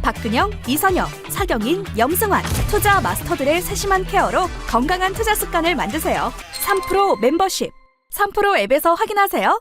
박근영, 이선영, 사경인, 염승환 투자 마스터들의 세심한 케어로 건강한 투자 습관을 만드세요. 3프로 멤버십 3프로 앱에서 확인하세요.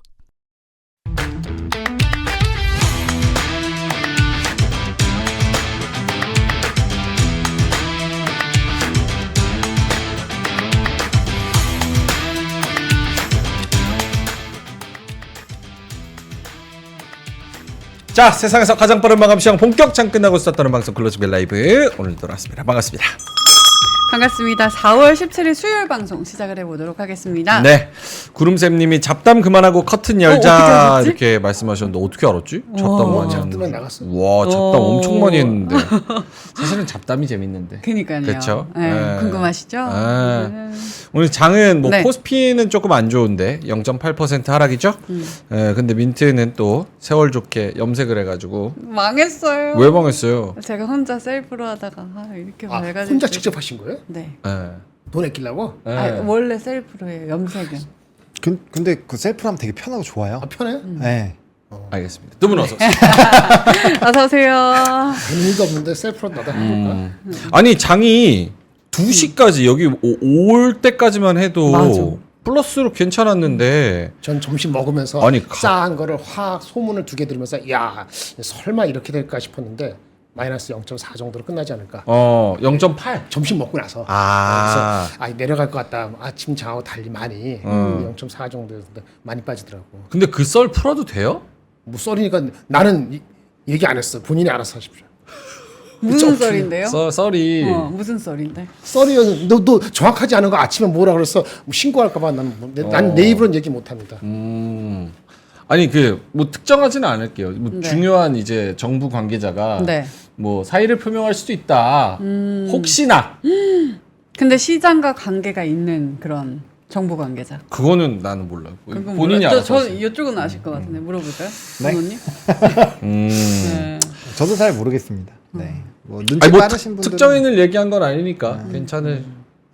자, 세상에서 가장 빠른 마감 시장 본격 장 끝나고 있었다는 방송 클로즈벨 라이브 오늘 돌아왔습니다. 반갑습니다. 반갑습니다. 4월 17일 수요일 방송 시작을 해보도록 하겠습니다. 네, 구름샘님이 잡담 그만하고 커튼 열자 이렇게 말씀하셨는데 어떻게 알았지? 잡담 많이 잡담에 나갔어. 와, 잡담 엄청 많이 했는데 사실은 잡담이 재밌는데. 그니까요. 그렇죠. 네, 궁금하시죠? 오늘 장은 뭐 네. 코스피는 조금 안 좋은데 0.8% 하락이죠. 근데 민트는 또 세월 좋게 염색을 해가지고 망했어요. 왜 망했어요? 제가 혼자 셀프로 하다가 이렇게 밝아질 혼자 줄- 직접 하신 거예요? 네. 돈 아끼려고? 원래 셀프로 해요. 염색은. 근데 그 셀프하면 되게 편하고 좋아요. 아, 편해? 네. 알겠습니다. 두 분 어서. 어서 오세요. 의미도 없는데 셀프로 나도 해볼까? 아니 장이 2시까지 여기 올 때까지만 해도 맞아. 플러스로 괜찮았는데 전 점심 먹으면서 아니, 싸한 거를 확 소문을 2개 들으면서 야 설마 이렇게 될까 싶었는데 마이너스 0.4 정도로 끝나지 않을까? 0.8. 점심 먹고 나서 그래서 내려갈 것 같다. 아침 장하고 달리 많이 0.4 정도였는데 많이 빠지더라고. 근데 그 썰 풀어도 돼요? 뭐 썰이니까 나는 얘기 안 했어. 본인이 알아서 하십시오. 무슨 썰인데요? 썰이 무슨 썰인데? 썰이 너 정확하지 않은 거 아침에 뭐라 그랬어? 뭐 신고할까봐 난 내 입으로는 얘기 못합니다. 아니 그 뭐 특정하지는 않을게요. 뭐 네. 중요한 이제 정부 관계자가 네. 뭐 사의를 표명할 수도 있다. 혹시나 근데 시장과 관계가 있는 그런 정부 관계자. 그거는 나는 몰라요. 그건 본인이 몰라요. 알아서. 저 이쪽은 아실 것 같은데 물어볼까요? 네. 부모님? 네. 저도 잘 모르겠습니다. 네. 뭐 눈치 아니 뭐 빠르신 분들은 특정인을 얘기한 건 아니니까 괜찮을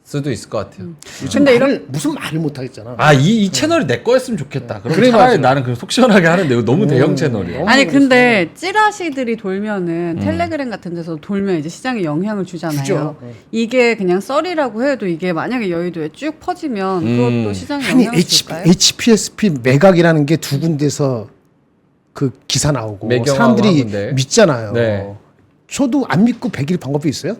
수도 있을 것 같아요. 근데 무슨 말을 못 하겠잖아. 이 채널이 내 거였으면 좋겠다. 그럼 그래, 차라리 맞아. 나는 그럼 속 시원하게 하는데 이거 너무 대형 채널이야. 너무 아니 그랬어. 근데 찌라시들이 돌면은 텔레그램 같은 데서 돌면 이제 시장에 영향을 주잖아요. 주죠. 이게 그냥 썰이라고 해도 이게 만약에 여의도에 쭉 퍼지면 그것도 시장에 아니 영향을 줄까요? HPSP 매각이라는 게 두 군데서 그 기사 나오고 매경하고 사람들이 하는데. 믿잖아요. 네. 저도 안 믿고 100일 방법이 있어요?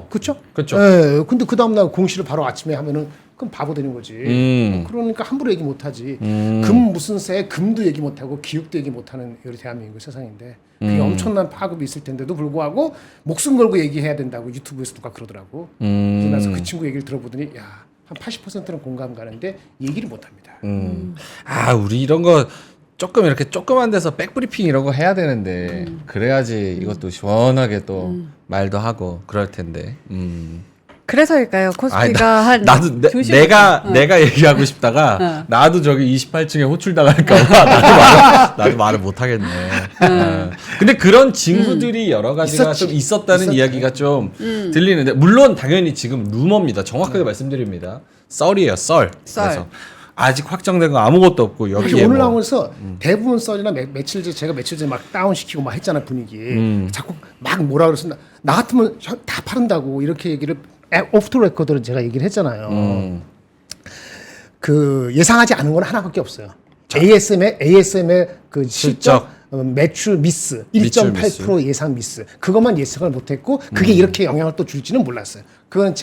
그렇죠? 그쵸. 예. 근데 그 다음 날 공시를 바로 아침에 하면은 그럼 바보 되는 거지. 음. 그러니까 함부로 얘기 못 하지. 금 무슨 세 금도 얘기 못 하고 기육도 얘기 못 하는 우리 대한민국 세상인데 그게 엄청난 파급이 있을 텐데도 불구하고 목숨 걸고 얘기해야 된다고 유튜브에서 누가 그러더라고. 그래서 그 친구 얘기를 들어보더니 야, 한 80%는 공감 가는데 얘기를 못 합니다. 우리 이런 거 조금 이렇게 조그만 데서 백브리핑 이런 거 해야 되는데 그래야지 이것도 시원하게 또 말도 하고 그럴 텐데. 그래서일까요? 아니, 코스피가 한 나도 2시간 내가 얘기하고 싶다가 나도 저기 28층에 호출 당할까봐 나도 말을 못 하겠네. 근데 그런 징후들이 여러 가지가 좀 있었다는 이야기가 좀 들리는데 물론 당연히 지금 루머입니다. 정확하게 말씀드립니다. 썰이에요, 썰. 그래서 아직 확정된 거 아무것도 없고 여기에 오늘 뭐 나오면서 대부분 썰이나 며칠 전에 제가 며칠 전에 막 다운시키고 막 했잖아 분위기. 자꾸 막 뭐라 그래서 나 같으면 다 팔은다고 이렇게 얘기를 오프 더 레코드로 제가 얘기를 했잖아요. 그 예상하지 않은 건 하나밖에 없어요. ASM의 그 실적 매출 미스 1.8% 예상 미스 그것만 예상을 못했고 그게 이렇게 영향을 또 줄지는 몰랐어요. 그건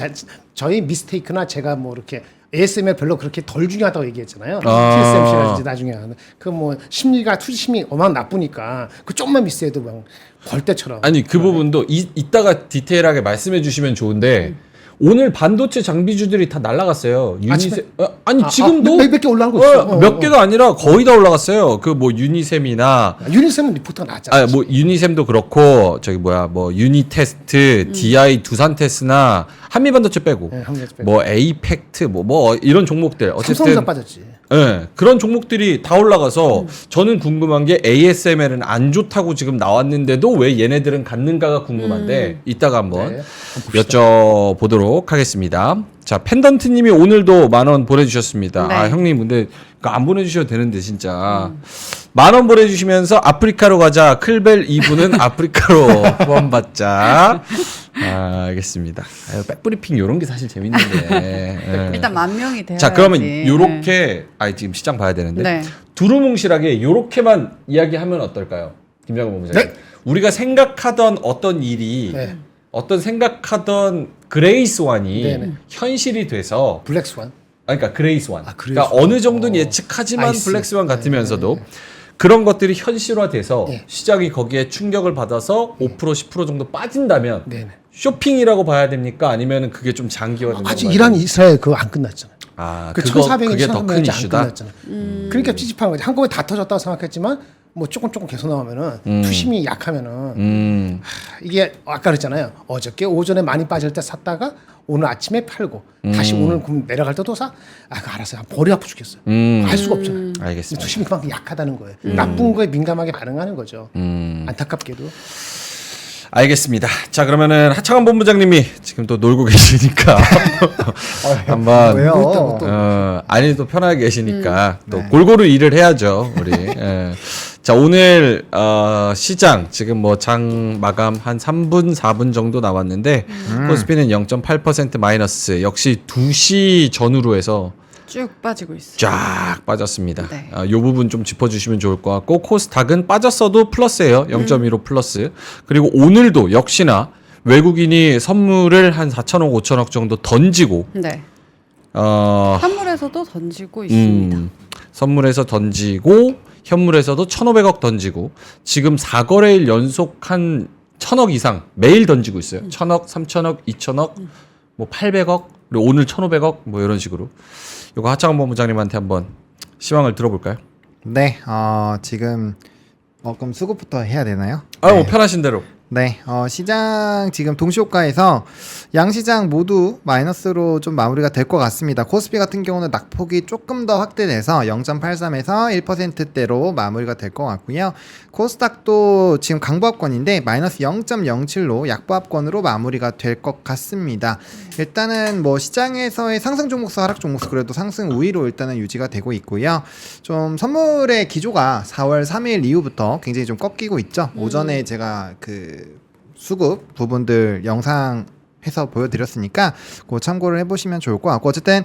저희 미스테이크나 제가 뭐 이렇게 ASM에 별로 그렇게 덜 중요하다고 얘기했잖아요. TSMC가 이제 나중에 하는 그 뭐 심리가 투자 심리 얼마나 나쁘니까 그 좀만 미스해도 막 벌떼처럼. 아니 그 부분도 이따가 디테일하게 말씀해 주시면 좋은데 오늘 반도체 장비주들이 다 날라갔어요. 지금도 몇 개 올라간 거 있어. 몇 개가 아니라 거의 다 올라갔어요. 그 뭐 유니셈이나 유니셈은 리포트가 나왔잖아. 뭐 유니셈도 그렇고 저기 뭐 유니테스트, DI 두산테스나 한미반도체 빼고 네, 한미반도체 빼고. 뭐 에이펙트 뭐 이런 종목들 삼성전자 어쨌든 빠졌지. 예, 그런 종목들이 다 올라가서 저는 궁금한 게 ASML은 안 좋다고 지금 나왔는데도 왜 얘네들은 갔는가가 궁금한데 이따가 한번 여쭤보도록 하겠습니다. 자, 펜던트님이 오늘도 10,000원 보내주셨습니다. 네. 형님 근데 그거 안 보내주셔도 되는데 진짜 10,000원 보내주시면서 아프리카로 가자. 클벨 2부는 아프리카로 후원받자. 알겠습니다. 백브리핑 이런 게 사실 재밌는데. 예. 일단 10,000명이 돼야지. 자 그러면 요렇게 지금 시장 봐야 되는데 네. 두루뭉실하게 요렇게만 이야기하면 어떨까요? 김장훈 본부장님. 네. 우리가 생각하던 어떤 일이 네. 어떤 생각하던 그레이스완이 네네. 현실이 돼서 블랙스완. 그러니까 그레이스완. 그레이스완. 그러니까 어느 정도는 예측하지만 아이스. 블랙스완 같으면서도 그런 것들이 현실화돼서 네. 시장이 거기에 충격을 받아서 5% 10% 정도 빠진다면 네네. 쇼핑이라고 봐야 됩니까? 아니면 그게 좀 장기화된다고 아직 봐야 이란 됩니까? 이스라엘 그거 안 끝났잖아요. 그 1400년, 그게 더 큰 1500년 안 이슈다. 끝났잖아요. 그러니까 찝찝한 거지. 한국에 다 터졌다고 생각했지만 뭐 조금 계속 나오면은 투심이 약하면은 이게 아까 그랬잖아요. 어저께 오전에 많이 빠질 때 샀다가 오늘 아침에 팔고 다시 오늘 그럼 내려갈 때도 사. 그거 알았어요. 머리 아프 죽겠어요. 알 수가 없잖아요. 알겠습니다. 투심이 그만큼 약하다는 거예요. 나쁜 거에 민감하게 반응하는 거죠. 안타깝게도. 알겠습니다. 자 그러면은 하창원 본부장님이 지금 또 놀고 계시니까 한번 왜요? 아니 또 편하게 계시니까 또 골고루 일을 해야죠 우리. 예. 자 오늘 시장 지금 뭐 장 마감 한 3분 4분 정도 나왔는데 코스피는 0.8% 마이너스 역시 2시 전후로 해서 쭉 빠지고 있어요. 쫙 빠졌습니다. 네. 요 부분 좀 짚어주시면 좋을 것 같고 코스닥은 빠졌어도 플러스예요. 0.15 플러스. 그리고 오늘도 역시나 외국인이 선물을 한 4천억 5천억 정도 던지고 네. 어, 선물에서도 던지고 있습니다. 선물에서 던지고 현물에서도 1,500억 던지고 지금 4거래일 연속 한 1,000억 이상 매일 던지고 있어요. 1,000억, 3,000억, 2,000억, 뭐 800억, 그리고 오늘 1,500억 뭐 이런 식으로. 요거 하창원 본부장님한테 한번 시황을 들어볼까요? 네, 지금 그럼 수급부터 해야 되나요? 뭐 편하신 대로. 네, 시장 지금 동시효과에서 양시장 모두 마이너스로 좀 마무리가 될 것 같습니다. 코스피 같은 경우는 낙폭이 조금 더 확대돼서 0.83에서 1%대로 마무리가 될 것 같고요. 코스닥도 지금 강보합권인데 마이너스 0.07로 약보합권으로 마무리가 될 것 같습니다. 일단은 뭐 시장에서의 상승 종목수 하락 종목수 그래도 상승 우위로 일단은 유지가 되고 있고요. 좀 선물의 기조가 4월 3일 이후부터 굉장히 좀 꺾이고 있죠. 오전에 제가 그 수급 부분들 영상 해서 보여드렸으니까 그거 참고를 해보시면 좋을 것 같고 어쨌든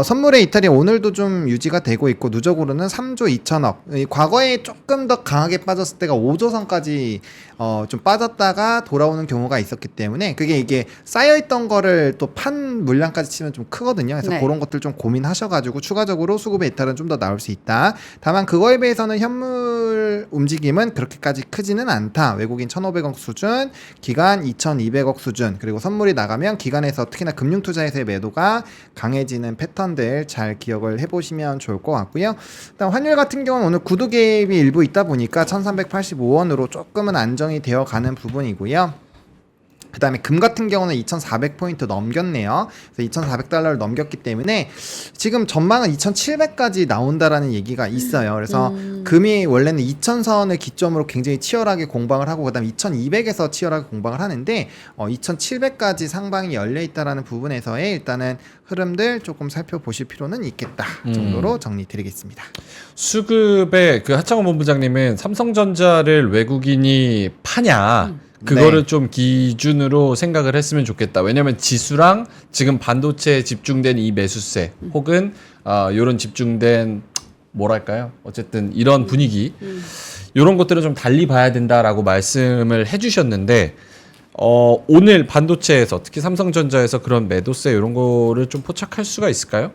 선물의 이탈이 오늘도 좀 유지가 되고 있고 누적으로는 3조 2천억 과거에 조금 더 강하게 빠졌을 때가 5조 선까지 좀 빠졌다가 돌아오는 경우가 있었기 때문에 그게 이게 쌓여있던 거를 또 판 물량까지 치면 좀 크거든요. 그래서 네. 그런 것들 좀 고민하셔가지고 추가적으로 수급의 이탈은 좀 더 나올 수 있다. 다만 그거에 비해서는 현물 움직임은 그렇게까지 크지는 않다. 외국인 1,500억 수준, 기간 2,200억 수준, 그리고 선물이 나가면 기간에서 특히나 금융투자에서의 매도가 강해지는 패턴들 잘 기억을 해보시면 좋을 것 같고요. 일단 환율 같은 경우는 오늘 구두 개입이 일부 있다 보니까 1,385원으로 조금은 안정이 되어 가는 부분이고요. 그 다음에 금 같은 경우는 2,400포인트 넘겼네요. 그래서 2,400달러를 넘겼기 때문에 지금 전망은 2,700까지 나온다라는 얘기가 있어요. 그래서 금이 원래는 2,000선을 기점으로 굉장히 치열하게 공방을 하고 그다음에 2,200에서 치열하게 공방을 하는데 2,700까지 상방이 열려 있다라는 부분에서의 일단은 흐름들 조금 살펴보실 필요는 있겠다 정도로 정리드리겠습니다. 수급에 그 하창원 본부장님은 삼성전자를 외국인이 파냐 그거를 네. 좀 기준으로 생각을 했으면 좋겠다. 왜냐하면 지수랑 지금 반도체에 집중된 이 매수세 혹은 이런 집중된 뭐랄까요? 어쨌든 이런 분위기 이런 것들을 좀 달리 봐야 된다라고 말씀을 해주셨는데 오늘 반도체에서 특히 삼성전자에서 그런 매도세 이런 거를 좀 포착할 수가 있을까요?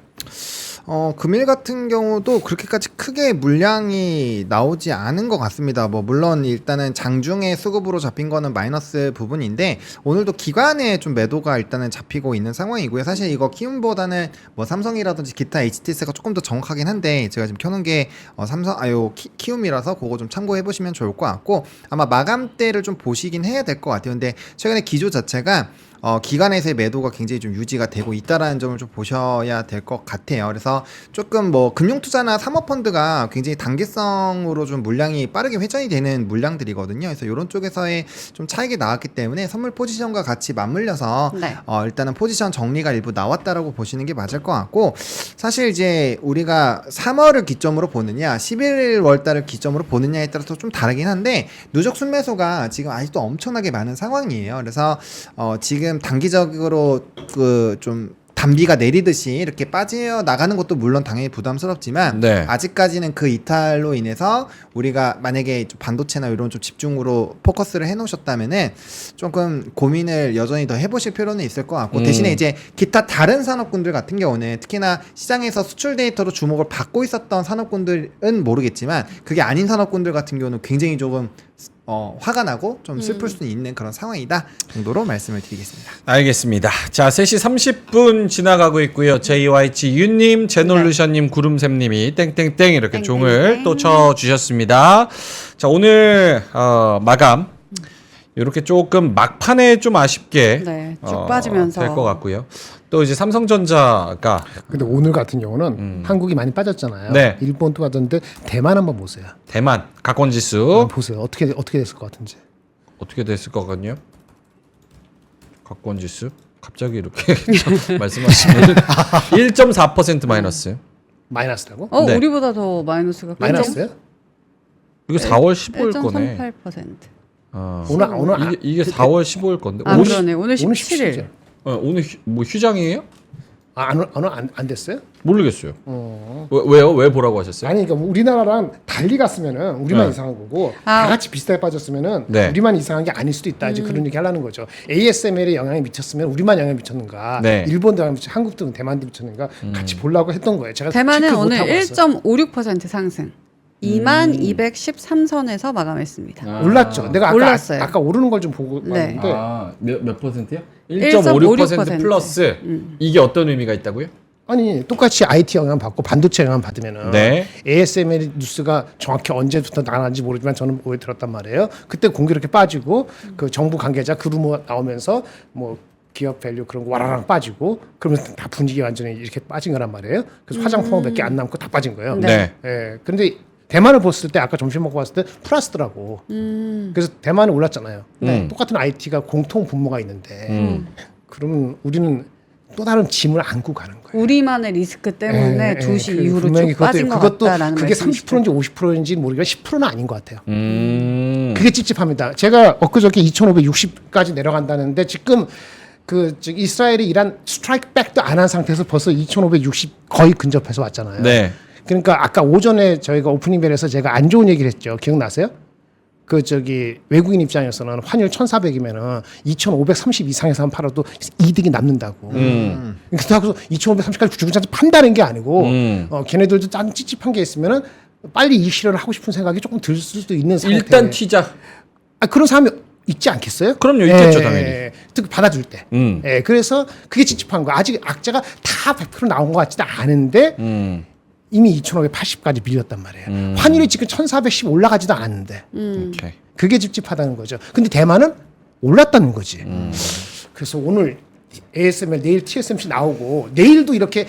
금일 같은 경우도 그렇게까지 크게 물량이 나오지 않은 것 같습니다. 뭐 물론 일단은 장중에 수급으로 잡힌 거는 마이너스 부분인데 오늘도 기관에 좀 매도가 일단은 잡히고 있는 상황이고요. 사실 이거 키움보다는 뭐 삼성이라든지 기타 HTS가 조금 더 정확하긴 한데 제가 지금 켜놓은 게 키움이라서 그거 좀 참고해 보시면 좋을 것 같고 아마 마감대를 좀 보시긴 해야 될 것 같아요. 근데 최근에 기조 자체가 기관에서의 매도가 굉장히 좀 유지가 되고 있다라는 점을 좀 보셔야 될 것 같아요. 그래서 조금 뭐 금융투자나 사모펀드가 굉장히 단기성으로 좀 물량이 빠르게 회전이 되는 물량들이거든요. 그래서 이런 쪽에서의 좀 차익이 나왔기 때문에 선물 포지션과 같이 맞물려서 네. 일단은 포지션 정리가 일부 나왔다라고 보시는 게 맞을 것 같고, 사실 이제 우리가 3월을 기점으로 보느냐 11월 달을 기점으로 보느냐에 따라서 좀 다르긴 한데 누적 순매수가 지금 아직도 엄청나게 많은 상황이에요. 그래서 지금 단기적으로 그 좀 단비가 내리듯이 이렇게 빠져나가는 것도 물론 당연히 부담스럽지만 네. 아직까지는 그 이탈로 인해서 우리가 만약에 좀 반도체나 이런 좀 집중으로 포커스를 해놓으셨다면은 조금 고민을 여전히 더 해보실 필요는 있을 것 같고, 대신에 이제 기타 다른 산업군들 같은 경우는 특히나 시장에서 수출 데이터로 주목을 받고 있었던 산업군들은 모르겠지만 그게 아닌 산업군들 같은 경우는 굉장히 조금 화가 나고 좀 슬플 수 있는 그런 상황이다 정도로 말씀을 드리겠습니다. 알겠습니다. 자, 3시 30분 지나가고 있고요. JYG 유님, 제놀루션님, 구름샘님이 땡땡땡 이렇게 땡땡땡. 종을 또 쳐주셨습니다. 자, 오늘 마감 이렇게 조금 막판에 좀 아쉽게 네, 쭉 빠지면서. 될 것 같고요. 또 이제 삼성전자가 근데 오늘 같은 경우는 한국이 많이 빠졌잖아요. 네. 일본도 빠졌는데 대만 한번 보세요. 대만 각권지수 한번 보세요. 어떻게 됐을 것 같은지. 어떻게 됐을 것 같냐? 각권지수 갑자기 이렇게 말씀하시면 1.4% 마이너스. 마이너스라고? 네. 우리보다 더 마이너스가 마이너스요? 이거 4월 15일 거네. 1.38%. 오늘 이게 4월 15일 건데. 아, 그러네. 오늘 오늘 17일. 오늘 오늘 뭐 휴장이에요? 안 됐어요? 모르겠어요. 왜요? 왜 보라고 하셨어요? 아니 그러니까 우리나라랑 달리 갔으면은 우리만 네. 이상한 거고 아. 다 같이 비슷하게 빠졌으면은 네. 우리만 이상한 게 아닐 수도 있다. 이제 그런 얘기 하려는 거죠. ASML에 영향이 미쳤으면 우리만 영향이 미쳤는가? 네. 일본도 영향이 미쳤, 한국도 대만도 미쳤는가? 같이 보려고 했던 거예요. 제가 대만은 체크 오늘 못하고 왔어요. 1.56% 상승. 2213선에서 마감했습니다. 올랐죠. 내가 올랐어요. 아까 오르는 걸 좀 보고 네. 왔는데 몇 퍼센트요? 1.56% 플러스. 이게 어떤 의미가 있다고요? 아니 똑같이 IT 영향 받고 반도체 영향 받으면은 네. ASML 뉴스가 정확히 언제부터 나왔는지 모르지만 저는 오해 들었단 말이에요. 그때 공기 이렇게 빠지고 그 정부 관계자 그 루머 나오면서 뭐 기업 밸류 그런 거 와라랑 빠지고 그러면서 다 분위기 완전히 이렇게 빠진 거란 말이에요. 그래서 화장품 몇 개 안 남고 다 빠진 거예요. 네. 예. 근데 대만을 봤을 때 아까 점심 먹고 봤을 때 플러스더라고. 그래서 대만은 올랐잖아요. 똑같은 IT가 공통 분모가 있는데 그러면 우리는 또 다른 짐을 안고 가는 거예요. 우리만의 리스크 때문에 2시 이후로 분명히 쭉 빠진 것 그것도 같다라는 그게 말씀이시죠. 30%인지 50%인지 모르겠지만 10%는 아닌 것 같아요. 그게 찝찝합니다. 제가 엊그저께 2,560까지 내려간다는데 지금 이스라엘이 이란 스트라이크 백도 안 한 상태에서 벌써 2,560 거의 근접해서 왔잖아요. 네. 그러니까 아까 오전에 저희가 오프닝 벨에서 제가 안 좋은 얘기를 했죠. 기억나세요? 외국인 입장에서는 환율 1,400이면은 2,530 이상에서 팔아도 이득이 남는다고. 그렇다고 2,530까지 주구장창 판다는 게 아니고, 걔네들도 짠 찝찝한 게 있으면은 빨리 이 실현을 하고 싶은 생각이 조금 들 수도 있는 상태. 일단 튀자. 그런 사람이 있지 않겠어요? 그럼요, 있겠죠, 당연히. 특히 받아줄 때. 그래서 그게 찝찝한 거야. 아직 악재가 다 100% 나온 것 같지도 않은데, 이미 2,580까지 밀렸단 말이에요. 환율이 지금 1,410 올라가지도 않았는데. 오케이. 그게 찝찝하다는 거죠. 근데 대만은 올랐다는 거지. 그래서 오늘 ASML 내일 TSMC 나오고 내일도 이렇게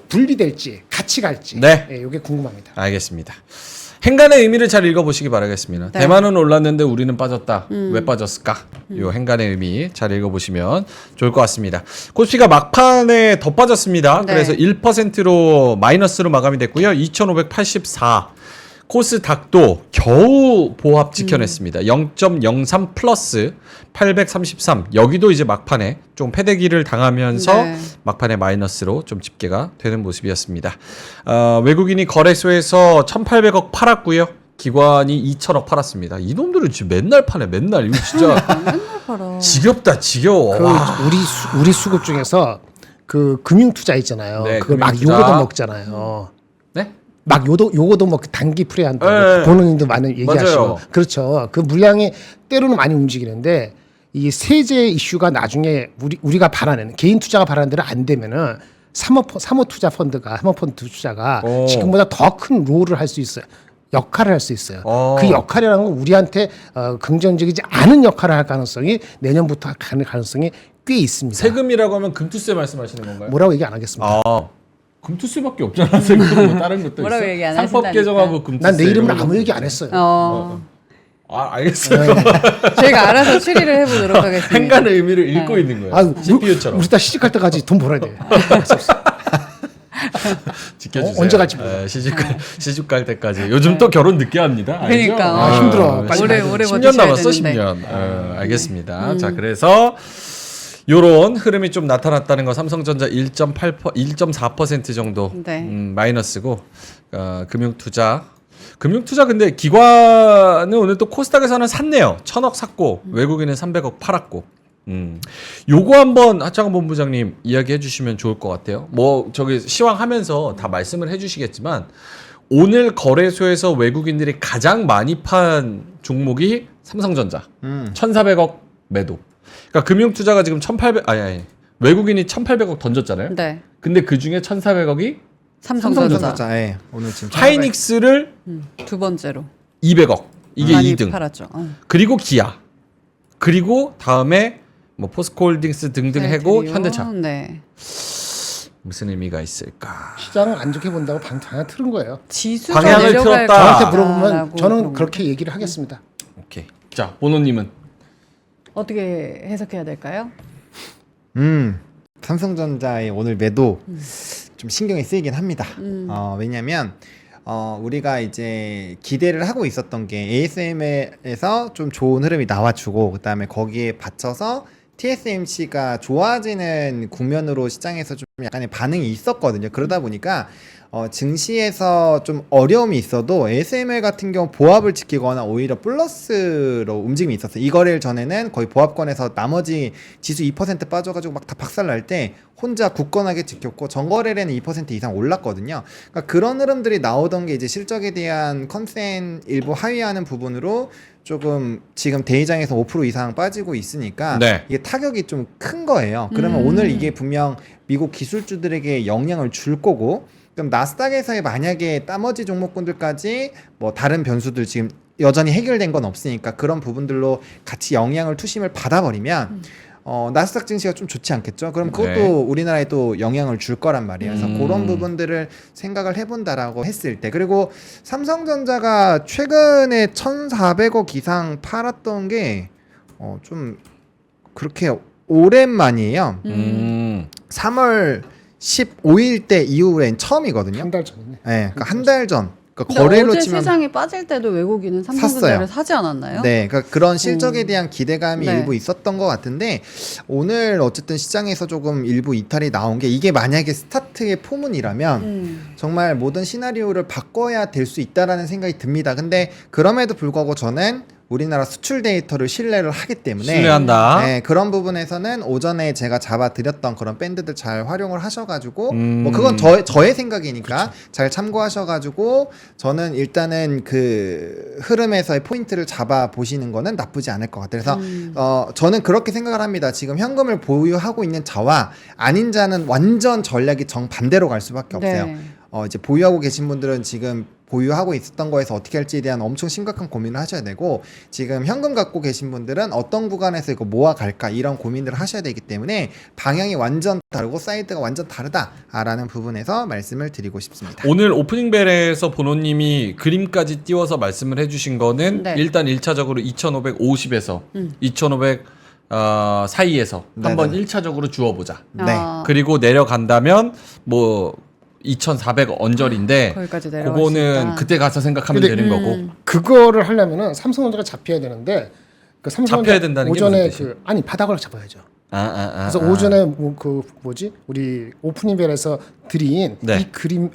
분리될지 같이 갈지. 네. 이게 궁금합니다. 알겠습니다. 행간의 의미를 잘 읽어보시기 바라겠습니다. 네. 대만은 올랐는데 우리는 빠졌다. 왜 빠졌을까? 요 행간의 의미 잘 읽어보시면 좋을 것 같습니다. 코스피가 막판에 더 빠졌습니다. 네. 그래서 1%로 마이너스로 마감이 됐고요. 2,584. 코스닥도 겨우 보합 지켜냈습니다. 0.03 플러스 833. 여기도 이제 막판에 좀 패대기를 당하면서 네. 막판에 마이너스로 좀 집계가 되는 모습이었습니다. 외국인이 거래소에서 1,800억 팔았고요. 기관이 2,000억 팔았습니다. 이놈들은 지금 맨날 파네. 맨날. 이거 진짜 팔아. 지겹다. 지겨워. 와. 우리 수급 중에서 그 금융 투자 있잖아요. 네, 그거 막 금융투자. 요거도 먹잖아요. 네? 막 요거도 뭐 단기 프레한다고 네. 본인도 많은 얘기하시고 맞아요. 그렇죠. 그 물량이 때로는 많이 움직이는데 이 세제 이슈가 나중에 우리가 바라는 개인 투자가 바라는 대로 안 되면은 사모 투자 펀드가 사모펀드 투자가 오. 지금보다 더 큰 롤을 할 수 있어요. 역할을 할 수 있어요. 오. 그 역할이라는 건 우리한테 긍정적이지 않은 역할을 할 가능성이 내년부터 가는 가능성이 꽤 있습니다. 세금이라고 하면 금투세 말씀하시는 건가요? 뭐라고 얘기 안 하겠습니다. 아, 금투세밖에 없잖아. 세금 뭐 다른 것도 뭐라고 있어. 얘기 안 상법 하신다니까. 개정하고 금투세. 난 내 이름은 이런 아무 거. 얘기 안 했어요. 아, 알겠어요. 저희가 알아서 추리를 해보도록 하겠습니다. 행간의 의미를 읽고 있는 거예요. 아유, CPU처럼. 우리 딸 시집갈 때까지 돈 벌어야 돼. 지켜주세요. 언제 갈지 몰라. 예, 시집 갈 때까지. 요즘 또 결혼 늦게 합니다. 알죠? 그러니까. 아, 힘들어. 빨리 오래 가야 돼. 오래 10년 버티셔야 남았어, 되는데. 10년. 알겠습니다. 자, 그래서 요런 흐름이 좀 나타났다는 거 삼성전자 1.4% 정도 네. 마이너스고 금융투자 근데 기관은 오늘 또 코스닥에서는 샀네요. 1,000억 샀고 외국인은 300억 팔았고 요거 한번 하창원 본부장님 이야기해 주시면 좋을 것 같아요. 뭐 저기 시황하면서 다 말씀을 해 주시겠지만 오늘 거래소에서 외국인들이 가장 많이 판 종목이 삼성전자 1,400억 매도. 그러니까 금융투자가 지금 1,800 아니 외국인이 1,800억 던졌잖아요. 네. 근데 그 중에 1,400억이 삼성전자. 삼성전자. 예. 오늘 지금 하이닉스를 두 번째로 200억. 이게 많이 2등. 팔았죠. 그리고 기아. 그리고 다음에 뭐 포스코홀딩스 등등 해고 셀트리온. 현대차. 네. 무슨 의미가 있을까? 시장을 안 좋게 본다고 방향을 틀은 거예요. 지수가 방향을 내려갈 틀었다. 저한테 거다라고 물어보면 저는 그런 그렇게 얘기를 하겠습니다. 오케이. 자, 보노님은 어떻게 해석해야 될까요? 삼성전자의 오늘 매도 좀 신경이 쓰이긴 합니다. 왜냐하면 우리가 이제 기대를 하고 있었던 게 ASM에서 좀 좋은 흐름이 나와주고 그다음에 거기에 받쳐서 TSMC가 좋아지는 국면으로 시장에서 좀 약간의 반응이 있었거든요. 그러다 보니까 증시에서 좀 어려움이 있어도 ASML 같은 경우 보합을 지키거나 오히려 플러스로 움직임이 있었어요. 이 거래일 전에는 거의 보합권에서 나머지 지수 2% 빠져가지고 막 다 박살날 때 혼자 굳건하게 지켰고 전거래일에는 2% 이상 올랐거든요. 그러니까 그런 흐름들이 나오던 게 이제 실적에 대한 컨센 일부 하회하는 부분으로 조금 지금 대의장에서 5% 이상 빠지고 있으니까 네. 이게 타격이 좀 큰 거예요. 그러면 오늘 이게 분명 미국 기술주들에게 영향을 줄 거고 그럼 나스닥에서의 만약에 나머지 종목군들까지 뭐 다른 변수들 지금 여전히 해결된 건 없으니까 그런 부분들로 같이 영향을 투심을 받아버리면 나스닥 증시가 좀 좋지 않겠죠? 그럼 그것도 네. 우리나라에 또 영향을 줄 거란 말이에요. 그래서 그런 부분들을 생각을 해본다라고 했을 때 그리고 삼성전자가 최근에 1,400억 이상 팔았던 게 좀 그렇게 오랜만이에요. 3월 15일 때 이후엔 처음이거든요. 한 달 전이네. 네, 그러니까 한 달 전. 그러니까 근데 거래로 어제 치면 시장이 빠질 때도 외국인은 삼성전자를 사지 않았나요? 네, 그러니까 그런 실적에 대한 기대감이 네. 일부 있었던 것 같은데 오늘 어쨌든 시장에서 조금 일부 이탈이 나온 게 이게 만약에 스타트의 포문이라면 정말 모든 시나리오를 바꿔야 될 수 있다라는 생각이 듭니다. 근데 그럼에도 불구하고 저는 우리나라 수출 데이터를 신뢰를 하기 때문에 신뢰한다. 네, 그런 부분에서는 오전에 제가 잡아드렸던 그런 밴드들 잘 활용을 하셔가지고 뭐 그건 저의 생각이니까 잘 참고하셔가지고 저는 일단은 그 흐름에서의 포인트를 잡아 보시는 거는 나쁘지 않을 것 같아요. 그래서 저는 그렇게 생각을 합니다. 지금 현금을 보유하고 있는 자와 아닌 자는 완전 전략이 정반대로 갈 수밖에 없어요. 네. 이제 보유하고 계신 분들은 지금 보유하고 있었던 거에서 어떻게 할지에 대한 엄청 심각한 고민을 하셔야 되고 지금 현금 갖고 계신 분들은 어떤 구간에서 이거 모아갈까 이런 고민들을 하셔야 되기 때문에 방향이 완전 다르고 사이드가 완전 다르다라는 부분에서 말씀을 드리고 싶습니다. 오늘 오프닝 벨에서 보노님이 그림까지 띄워서 말씀을 해주신 거는 네. 일단 1차적으로 2,550에서 2,500 사이에서 한번 1차적으로 주워보자. 네. 그리고 내려간다면 뭐 2,400 언저리인데 거기까지 내려갈 수 그거는 있다. 그때 가서 생각하면 근데 되는 거고. 그거를 하려면은 삼성전자가 잡혀야 되는데 그 삼성전자 잡혀야 된다는 게 오전에 무슨 그 아니 바닥을 잡아야죠. 그래서 아. 오전에 우리 오프닝 벨에서 드린 네. 이 그림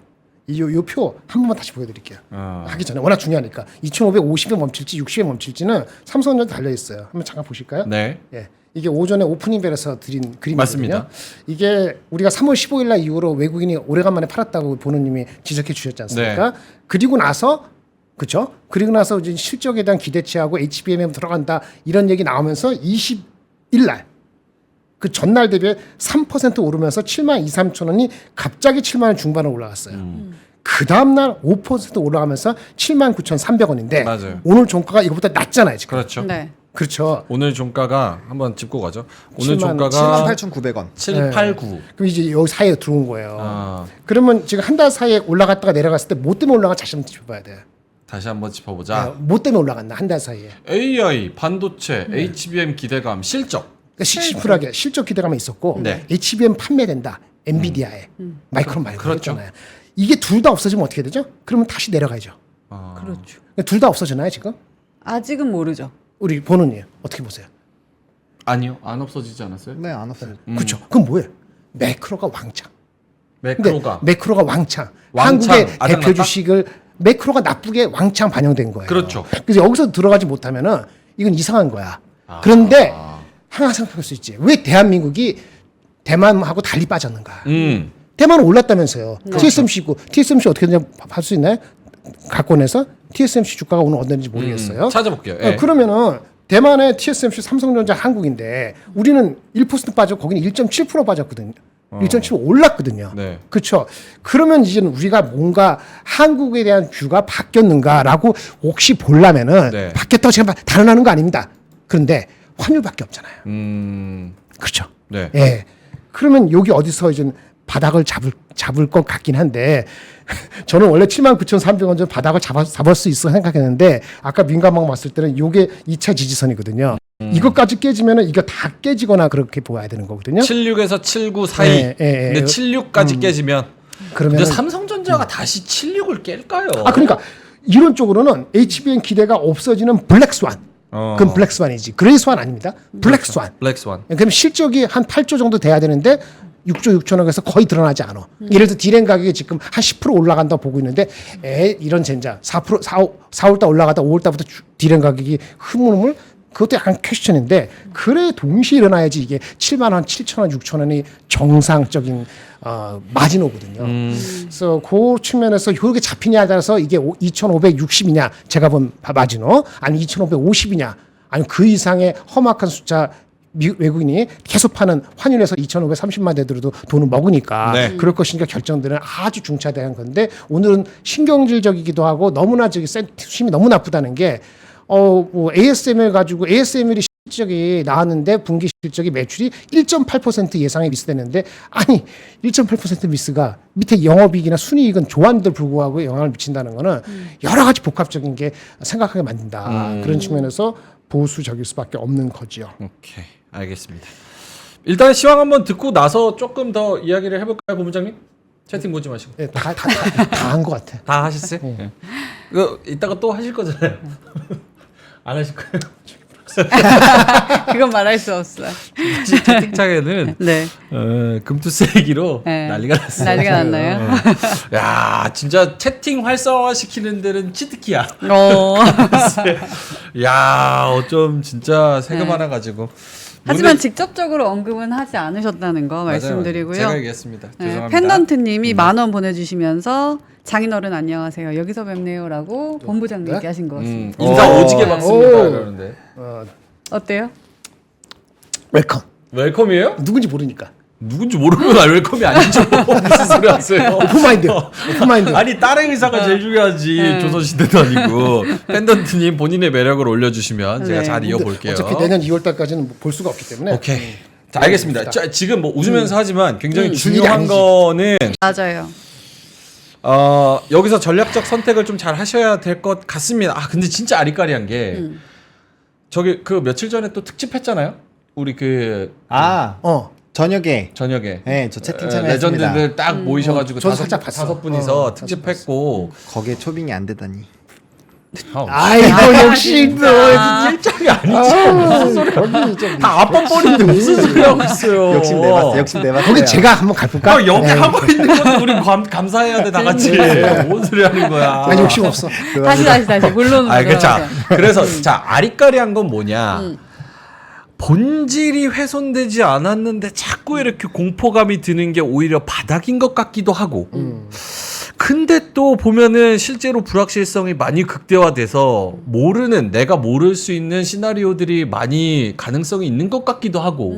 요 표 한 번만 다시 보여드릴게요. 어. 하기 전에 워낙 중요하니까 2,550에 멈출지 60에 멈출지는 삼성전자 달려 있어요. 한번 잠깐 보실까요? 네. 예. 이게 오전에 오프닝 벨에서 드린 그림이거든요. 맞습니다. 이게 우리가 3월 15일 날 이후로 외국인이 오래간만에 팔았다고 보노님이 지적해 주셨지 않습니까? 네. 그리고 나서 그렇죠? 그리고 나서 이제 실적에 대한 기대치하고 HBM에 들어간다 이런 얘기 나오면서 20일 날 그 전날 대비해 3% 오르면서 7만 2, 3천 원이 갑자기 7만 원 중반에 올라갔어요. 그 다음날 5% 올라가면서 7만 9,300원인데 맞아요. 오늘 종가가 이거보다 낮잖아요. 지금. 그렇죠. 네. 그렇죠. 오늘 종가가 한번 짚고 가죠. 오늘 7만 종가가 78,900원. 789. 그럼 이제 여기 사이에 들어온 거예요. 아, 그러면 지금 한 달 사이에 올라갔다가 내려갔을 때 뭐 때문에 올라가 다시 한번 짚어봐야 돼. 다시 한번 짚어보자. 뭐 때문에 올라갔나 한 달 사이에. AI, 반도체, HBM 기대감, 실적. 그러니까 심플하게 실적 기대감이 있었고 네. HBM 판매된다. 엔비디아에 마이크론 말고 그렇죠. 그랬잖아요. 이게 둘 다 없어지면 어떻게 되죠? 그러면 다시 내려가죠. 아, 그렇죠. 둘 다 없어지나요 지금? 아직은 모르죠. 우리 보노님 어떻게 보세요? 아니요, 안 없어지지 않았어요? 네, 안 없어요. 그렇죠. 그럼 뭐예요? 매크로가 왕창. 근데 매크로가. 매크로가 왕창. 왕창, 한국의 대표 아작났다? 주식을 매크로가 나쁘게 왕창 반영된 거예요. 그렇죠. 그래서 여기서 들어가지 못하면은 이건 이상한 거야. 아. 그런데 하나 생각할 수 있지. 왜 대한민국이 대만하고 달리 빠졌는가? 대만은 올랐다면서요. TSMC 있고 TSMC 어떻게 되냐 할 수 있나요? 갖고내서 TSMC 주가가 오늘 어떤지 모르겠어요. 찾아볼게요. 예. 그러면은 대만의 TSMC, 삼성전자, 한국인데 우리는 1% 빠졌고 거기는 1.7% 빠졌거든요. 1.7 올랐거든요. 네. 그렇죠. 그러면 이제는 우리가 뭔가 한국에 대한 뷰가 바뀌었는가라고 혹시 보려면은 네. 바뀌었다고 제가 단언하는 거 아닙니다. 그런데 환율밖에 없잖아요. 그렇죠. 네. 예. 그러면 여기 어디서 이제 바닥을 잡을 것 같긴 한데 저는 원래 79,300원 전 바닥을 잡을 수 있어 생각했는데 아까 민감방 봤을 때는 이게 2차 지지선이거든요. 이것까지 깨지면은 이거 다 깨지거나 그렇게 보아야 되는 거거든요. 76에서 79 사이. 예, 예, 예. 근데 76까지 깨지면. 그러면 근데 삼성전자가 다시 76을 깰까요? 아 그러니까 이론적으로는 HBM 기대가 없어지는 블랙스완. 그건 블랙스완이지. 그레이스완 아닙니다. 블랙스완. 블랙스완. 그럼 실적이 한 8조 정도 돼야 되는데 6조 6천억에서 거의 드러나지 않아. 예를 들어 디램 가격이 지금 한 10% 올라간다고 보고 있는데 이런 젠장 4월달 올라가다 5월달부터 디램 가격이 흐물흐물 그것도 약간 퀘스천인데 그래 동시에 일어나야지 이게 7만 원, 7천 원, 6천 원이 정상적인 마지노거든요. 그래서 그 측면에서 이렇게 잡히냐에 따라서 이게 2,560이냐 제가 본 마지노 아니면 2,550이냐 아니면 그 이상의 험악한 숫자 외국인이 계속 파는 환율에서 2,530만 되더라도 돈을 먹으니까 네. 그럴 것인가 결정되는 아주 중차대한 건데 오늘은 신경질적이기도 하고 너무나 저기 수심이 너무 나쁘다는 게 뭐 ASML 가지고 ASML이 실적이 나왔는데 분기 실적이 매출이 1.8% 예상에 미스됐는데 아니 1.8% 미스가 밑에 영업이익이나 순이익은 좋았는데 불구하고 영향을 미친다는 거는 여러 가지 복합적인 게 생각하게 만든다. 그런 측면에서 보수적일 수밖에 없는 거지요. 오케이. 알겠습니다. 일단 시황 한번 듣고 나서 조금 더 이야기를 해볼까요, 본부장님? 채팅 보지 마시고. 네, 다 한 것 같아. 다 하셨어요? 네. 이거 이따가 또 하실 거잖아요. 안 하실 거예요? 그건 말할 수 없어요. 사실 채팅창에는 네. 금투세기로 네. 난리가 났어요. 난리가 났나요? 야, 진짜 채팅 활성화 시키는 데는 치트키야. 야, 어쩜 진짜 세금 네. 하나 가지고. 하지만 뭔데- 직접적으로 언급은 하지 않으셨다는 거 맞아요. 말씀드리고요. 제가 얘기했습니다. 네, 죄송합니다. 펜던트님이 10,000원 보내주시면서 장인어른 안녕하세요. 여기서 뵙네요라고 본부장님께 네? 하신 것 같습니다. 인사 오. 오지게 박습니다. 오. 이러는데. 어때요? 웰컴. 웰컴이에요? 누군지 모르니까. 누군지 모르면 웰컴이 아니죠. 무슨 소리 하세요? 오픈마인드. 오픈마인드. 아니 딸의 의사가 제일 중요하지. 네. 조선시대도 아니고. 펜던트님 본인의 매력을 올려주시면 제가 네. 잘 근데 이어볼게요. 어차피 내년 2월달까지는 볼 수가 없기 때문에. 오케이. 자, 알겠습니다. 자, 지금 뭐 웃으면서 하지만 굉장히 일이 중요한 아니지. 거는 맞아요. 여기서 전략적 선택을 좀 잘 하셔야 될 것 같습니다. 아, 근데 진짜 아리까리한 게 저기 그 며칠 전에 또 특집했잖아요. 우리 그 저녁에 저녁에 네, 저 채팅창에 했습니다. 레전드들 딱 모이셔가지고 저도 살짝 봤어. 다섯 분이서 특집했고 거기에 초빙이 안 되다니. 아이고 역시 너 일장이 아니지. 무슨 소리야? 거기 좀 다 아빠 뻘인데 무슨 소리 하고 있어요. 욕심 내봤어. 욕심 내봤어요. 거기 제가 한번 가볼까? 여기 하고 있는 것도 우리 감사해야 돼 다 같이. 뭔 소리 하는 거야? 나 욕심 없어. 다시 물론으로 아, 자, 들어가세요. 그래서 자 아리까리한 건 뭐냐? 본질이 훼손되지 않았는데 자꾸 이렇게 공포감이 드는 게 오히려 바닥인 것 같기도 하고. 근데 또 보면은 실제로 불확실성이 많이 극대화돼서 내가 모를 수 있는 시나리오들이 많이 가능성이 있는 것 같기도 하고.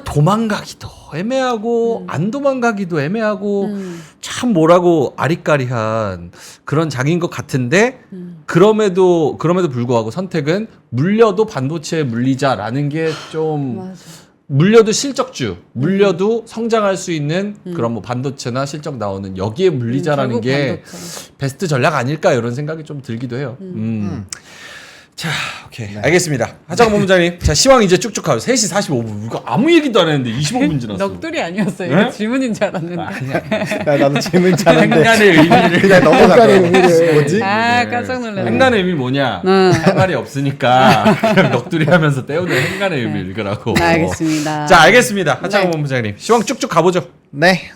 도망가기도 애매하고 안 도망가기도 애매하고 참 뭐라고 아리까리한 그런 장인 것 같은데 그럼에도 불구하고 선택은 물려도 반도체에 물리자라는 게 좀 맞아. 물려도 실적주, 물려도 성장할 수 있는 그런 뭐 반도체나 실적 나오는 여기에 물리자라는 결국 게 반도체. 베스트 전략 아닐까 이런 생각이 좀 들기도 해요. 자, 오케이. 알겠습니다. 하창원 본부장님. 자, 시황 이제 쭉쭉 가요. 3시 45분. 이거 아무 얘기도 안 했는데 25분 지났어. 넋두리 아니었어요. 네? 이거 질문인 줄 알았는데. 야, 나도 질문 잘하는데 행간의 의미를 그냥 넘어갈 행간의 거야. 의미를. 뭐지? 아, 깜짝 놀랐네. 행간의 의미 뭐냐? 응. 할 말이 없으니까 그냥 넋두리 하면서 때우는 행간의 의미 읽으라고. 네, 알겠습니다. 자, 알겠습니다. 하창원 네. 본부장님. 시황 쭉쭉 가보죠. 네,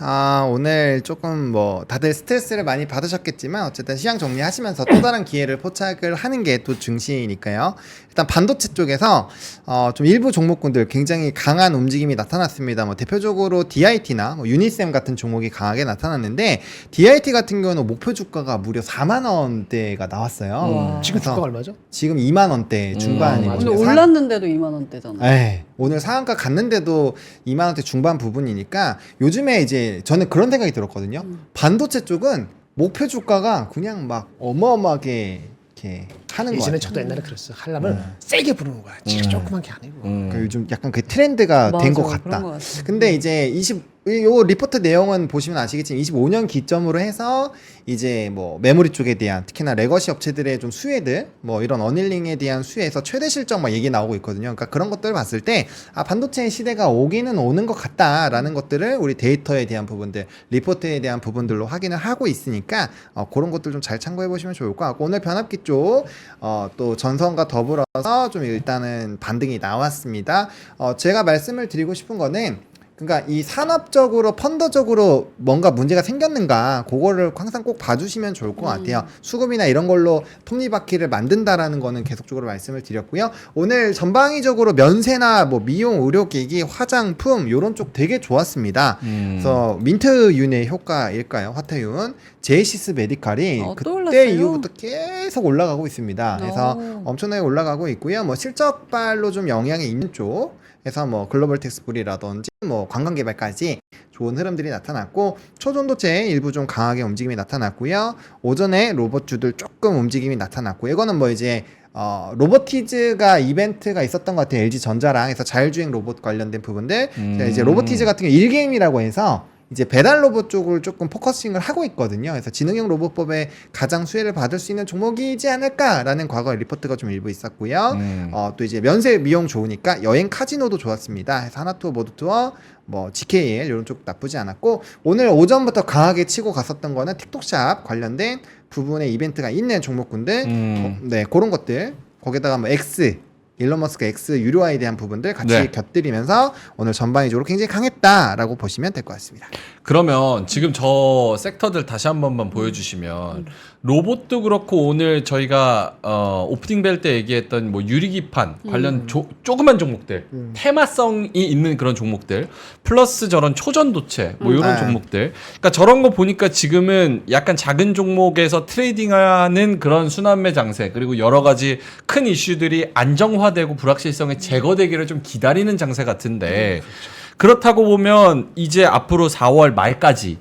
오늘 조금 뭐 다들 스트레스를 많이 받으셨겠지만 어쨌든 시장 정리하시면서 또 다른 기회를 포착을 하는 게 또 증시니까요. 일단 반도체 쪽에서 좀 일부 종목군들 굉장히 강한 움직임이 나타났습니다. 뭐 대표적으로 DIT나 뭐 유니셈 같은 종목이 강하게 나타났는데 DIT 같은 경우는 목표 주가가 무려 4만 원대가 나왔어요. 지금 그래서 주가가 얼마죠? 지금 2만 원대 중반이거든요. 근데 올랐는데도 2만 원대잖아. 네, 오늘 상한가 갔는데도 2만 원대 중반 부분이니까 요즘에 이제 저는 그런 생각이 들었거든요. 반도체 쪽은 목표 주가가 그냥 막 어마어마하게 이렇게 하는 거 예전에 같아요. 저도 옛날에 그랬어. 하려면 세게 부르는 거야. 지금 조그만 게 아니고. 그러니까 요즘 약간 그 트렌드가 된 것 맞아, 같다. 그런 것 같아. 근데 이제 요 리포트 내용은 보시면 아시겠지만 25년 기점으로 해서 이제 뭐 메모리 쪽에 대한 특히나 레거시 업체들의 좀 수혜들 뭐 이런 어닐링에 대한 수혜에서 최대 실적 막 얘기 나오고 있거든요. 그러니까 그런 것들을 봤을 때 반도체의 시대가 오기는 오는 것 같다라는 것들을 우리 데이터에 대한 부분들, 리포트에 대한 부분들로 확인을 하고 있으니까 그런 것들 좀 잘 참고해 보시면 좋을 것 같고 오늘 변압기 쪽 또 전선과 더불어서 좀 일단은 반등이 나왔습니다. 제가 말씀을 드리고 싶은 거는 그러니까 이 산업적으로 펀더적으로 뭔가 문제가 생겼는가 그거를 항상 꼭 봐주시면 좋을 것 같아요. 수급이나 이런 걸로 톱니바퀴를 만든다라는 거는 계속적으로 말씀을 드렸고요. 오늘 전방위적으로 면세나 뭐 미용, 의료기기, 화장품 요런 쪽 되게 좋았습니다. 그래서 민트윤의 효과일까요? 화태윤, 제이시스 메디칼이 또 그때 올랐어요? 이후부터 계속 올라가고 있습니다. 그래서 엄청나게 올라가고 있고요. 뭐 실적발로 좀 영향이 있는 쪽. 그래서 뭐 글로벌 텍스프리라든지 뭐 관광개발까지 좋은 흐름들이 나타났고 초전도체 일부 좀 강하게 움직임이 나타났고요. 오전에 로봇주들 조금 움직임이 나타났고 이거는 뭐 이제 로보티즈가 이벤트가 있었던 것 같아요. LG전자랑 해서 자율주행 로봇 관련된 부분들 이제 로보티즈 같은 경우 1게임이라고 해서 이제 배달 로봇 쪽을 조금 포커싱을 하고 있거든요. 그래서 지능형 로봇법에 가장 수혜를 받을 수 있는 종목이지 않을까라는 과거 리포트가 좀 일부 있었고요. 또 이제 면세 미용 좋으니까 여행 카지노도 좋았습니다. 그래서 하나투어, 모두투어, 뭐 GKL 이런 쪽 나쁘지 않았고 오늘 오전부터 강하게 치고 갔었던 거는 틱톡샵 관련된 부분의 이벤트가 있는 종목군들, 네 그런 것들 거기다가 뭐 X 일론 머스크 X 유료화에 대한 부분들 같이 네. 곁들이면서 오늘 전방위적으로 굉장히 강했다라고 보시면 될 것 같습니다. 그러면 지금 저 섹터들 다시 한 번만 보여주시면 로봇도 그렇고 오늘 저희가 오프닝 벨 때 얘기했던 뭐 유리기판 관련 조그만 종목들 테마성이 있는 그런 종목들 플러스 저런 초전도체 뭐 이런 네. 종목들 그러니까 저런 거 보니까 지금은 약간 작은 종목에서 트레이딩하는 그런 순환매 장세 그리고 여러 가지 큰 이슈들이 안정화되고 불확실성이 제거되기를 좀 기다리는 장세 같은데 그렇다고 보면 이제 앞으로 4월 말까지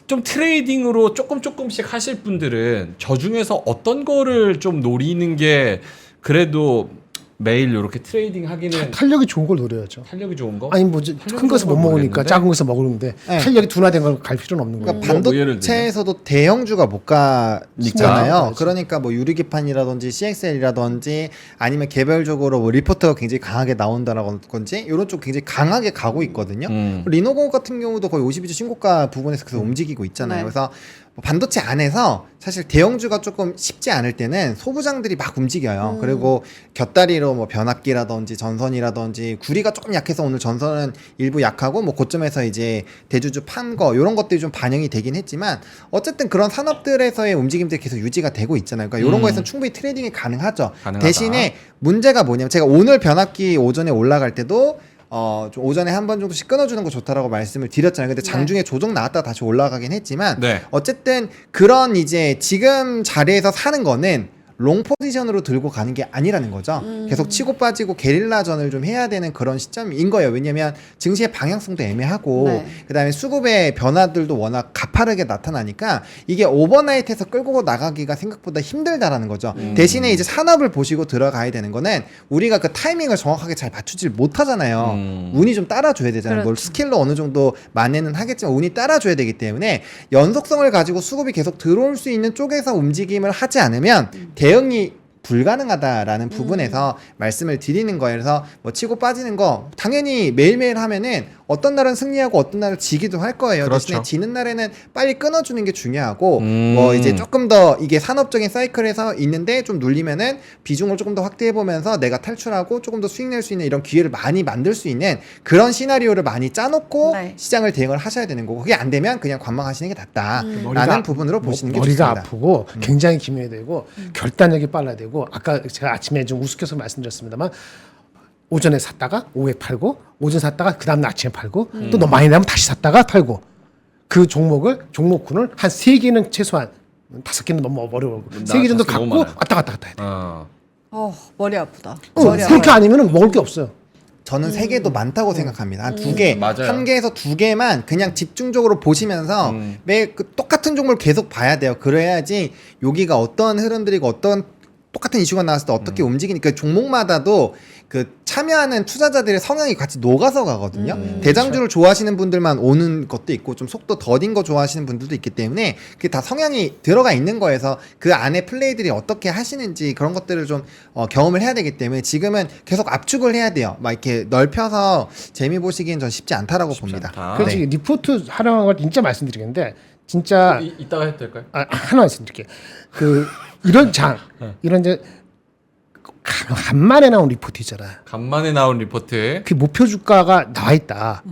좀 트레이딩으로 조금씩 하실 분들은 저 중에서 어떤 거를 좀 노리는 게 그래도 매일 이렇게 트레이딩 하기는 탄력이 좋은 걸 노려야죠. 탄력이 좋은 거? 아니 뭐 큰 것을 못 먹으니까 작은 것을 먹는데 네. 탄력이 둔화된 걸 갈 필요는 없는 그러니까 거예요. 뭐 예를 들면? 반도체에서도 대형주가 못 그러니까. 가잖아요. 그러니까 뭐 유리기판이라든지 CXL이라든지 아니면 개별적으로 뭐 리포트가 굉장히 강하게 나온다라든지 이런 쪽 굉장히 강하게 가고 있거든요. 리노공 같은 경우도 거의 52주 신고가 부분에서 계속 움직이고 있잖아요. 네. 그래서 반도체 안에서 사실 대형주가 조금 쉽지 않을 때는 소부장들이 막 움직여요. 그리고 곁다리로 뭐 변압기라든지 전선이라든지 구리가 조금 약해서 오늘 전선은 일부 약하고 뭐 고점에서 이제 대주주 판 거 이런 것들이 좀 반영이 되긴 했지만 어쨌든 그런 산업들에서의 움직임들이 계속 유지가 되고 있잖아요. 그러니까 이런 거에서는 충분히 트레이딩이 가능하죠. 가능하다. 대신에 문제가 뭐냐면 제가 오늘 변압기 오전에 올라갈 때도 좀 오전에 한 번 정도씩 끊어주는 거 좋다라고 말씀을 드렸잖아요. 근데 장중에 조정 나왔다가 다시 올라가긴 했지만 네. 어쨌든 그런 이제 지금 자리에서 사는 거는 롱 포지션으로 들고 가는 게 아니라는 거죠. 계속 치고 빠지고 게릴라전을 좀 해야 되는 그런 시점인 거예요. 왜냐면 증시의 방향성도 애매하고 네. 그다음에 수급의 변화들도 워낙 가파르게 나타나니까 이게 오버나잇해서 끌고 나가기가 생각보다 힘들다라는 거죠. 대신에 이제 산업을 보시고 들어가야 되는 거는 우리가 그 타이밍을 정확하게 잘 맞추질 못하잖아요. 운이 좀 따라줘야 되잖아요. 뭘 그렇죠. 스킬로 어느 정도 만회는 하겠지만 운이 따라줘야 되기 때문에 연속성을 가지고 수급이 계속 들어올 수 있는 쪽에서 움직임을 하지 않으면 대응이 불가능하다라는 부분에서 말씀을 드리는 거예요. 그래서 뭐 치고 빠지는 거 당연히 매일매일 하면은 어떤 날은 승리하고 어떤 날은 지기도 할 거예요. 그렇죠. 대신에 지는 날에는 빨리 끊어주는 게 중요하고 뭐 이제 조금 더 이게 산업적인 사이클에서 있는데 좀 눌리면은 비중을 조금 더 확대해 보면서 내가 탈출하고 조금 더 수익 낼 수 있는 이런 기회를 많이 만들 수 있는 그런 시나리오를 많이 짜놓고 네. 시장을 대응을 하셔야 되는 거고 그게 안 되면 그냥 관망하시는 게 낫다라는 부분으로 보시는 게 머리가 좋습니다. 아프고 굉장히 기민해야 되고 결단력이 빨라야 되고 아까 제가 아침에 좀 우습게서 말씀드렸습니다만 오전에 샀다가 오후에 팔고 오전 샀다가 그 다음날 아침에 팔고 또 너무 많이 나면 다시 샀다가 팔고 그 종목군을 한 3개는 최소한 5개는 너무 어려워 3개 정도 다섯 개 너무 갖고 많아요. 왔다 갔다 해야 돼. 머리 아프다. 머리 그렇게 아파요. 아니면 먹을 게 없어요. 저는 세 개도 많다고 생각합니다. 한 2개, 맞아요. 한 개에서 2개만 그냥 집중적으로 보시면서 매 그 똑같은 종목을 계속 봐야 돼요. 그래야지 여기가 어떤 흐름들이고 어떤 똑같은 이슈가 나왔을 때 어떻게 움직이니까 종목마다도 그 참여하는 투자자들의 성향이 같이 녹아서 가거든요. 대장주를 좋아하시는 분들만 오는 것도 있고 좀 속도 더딘 거 좋아하시는 분들도 있기 때문에 그게 다 성향이 들어가 있는 거에서 그 안에 플레이들이 어떻게 하시는지 그런 것들을 좀 경험을 해야 되기 때문에 지금은 계속 압축을 해야 돼요. 막 이렇게 넓혀서 재미 보시기엔 전 쉽지 않다라고 봅니다. 않다. 그래서 네. 리포트 하라는 걸 진짜 말씀드리겠는데 진짜 이따가 해도 될까요? 하나 말씀드릴게요. 그 이런 이런 이제 간만에 나온 리포트 있잖아. 간만에 나온 리포트에 그 목표 주가가 나와 있다.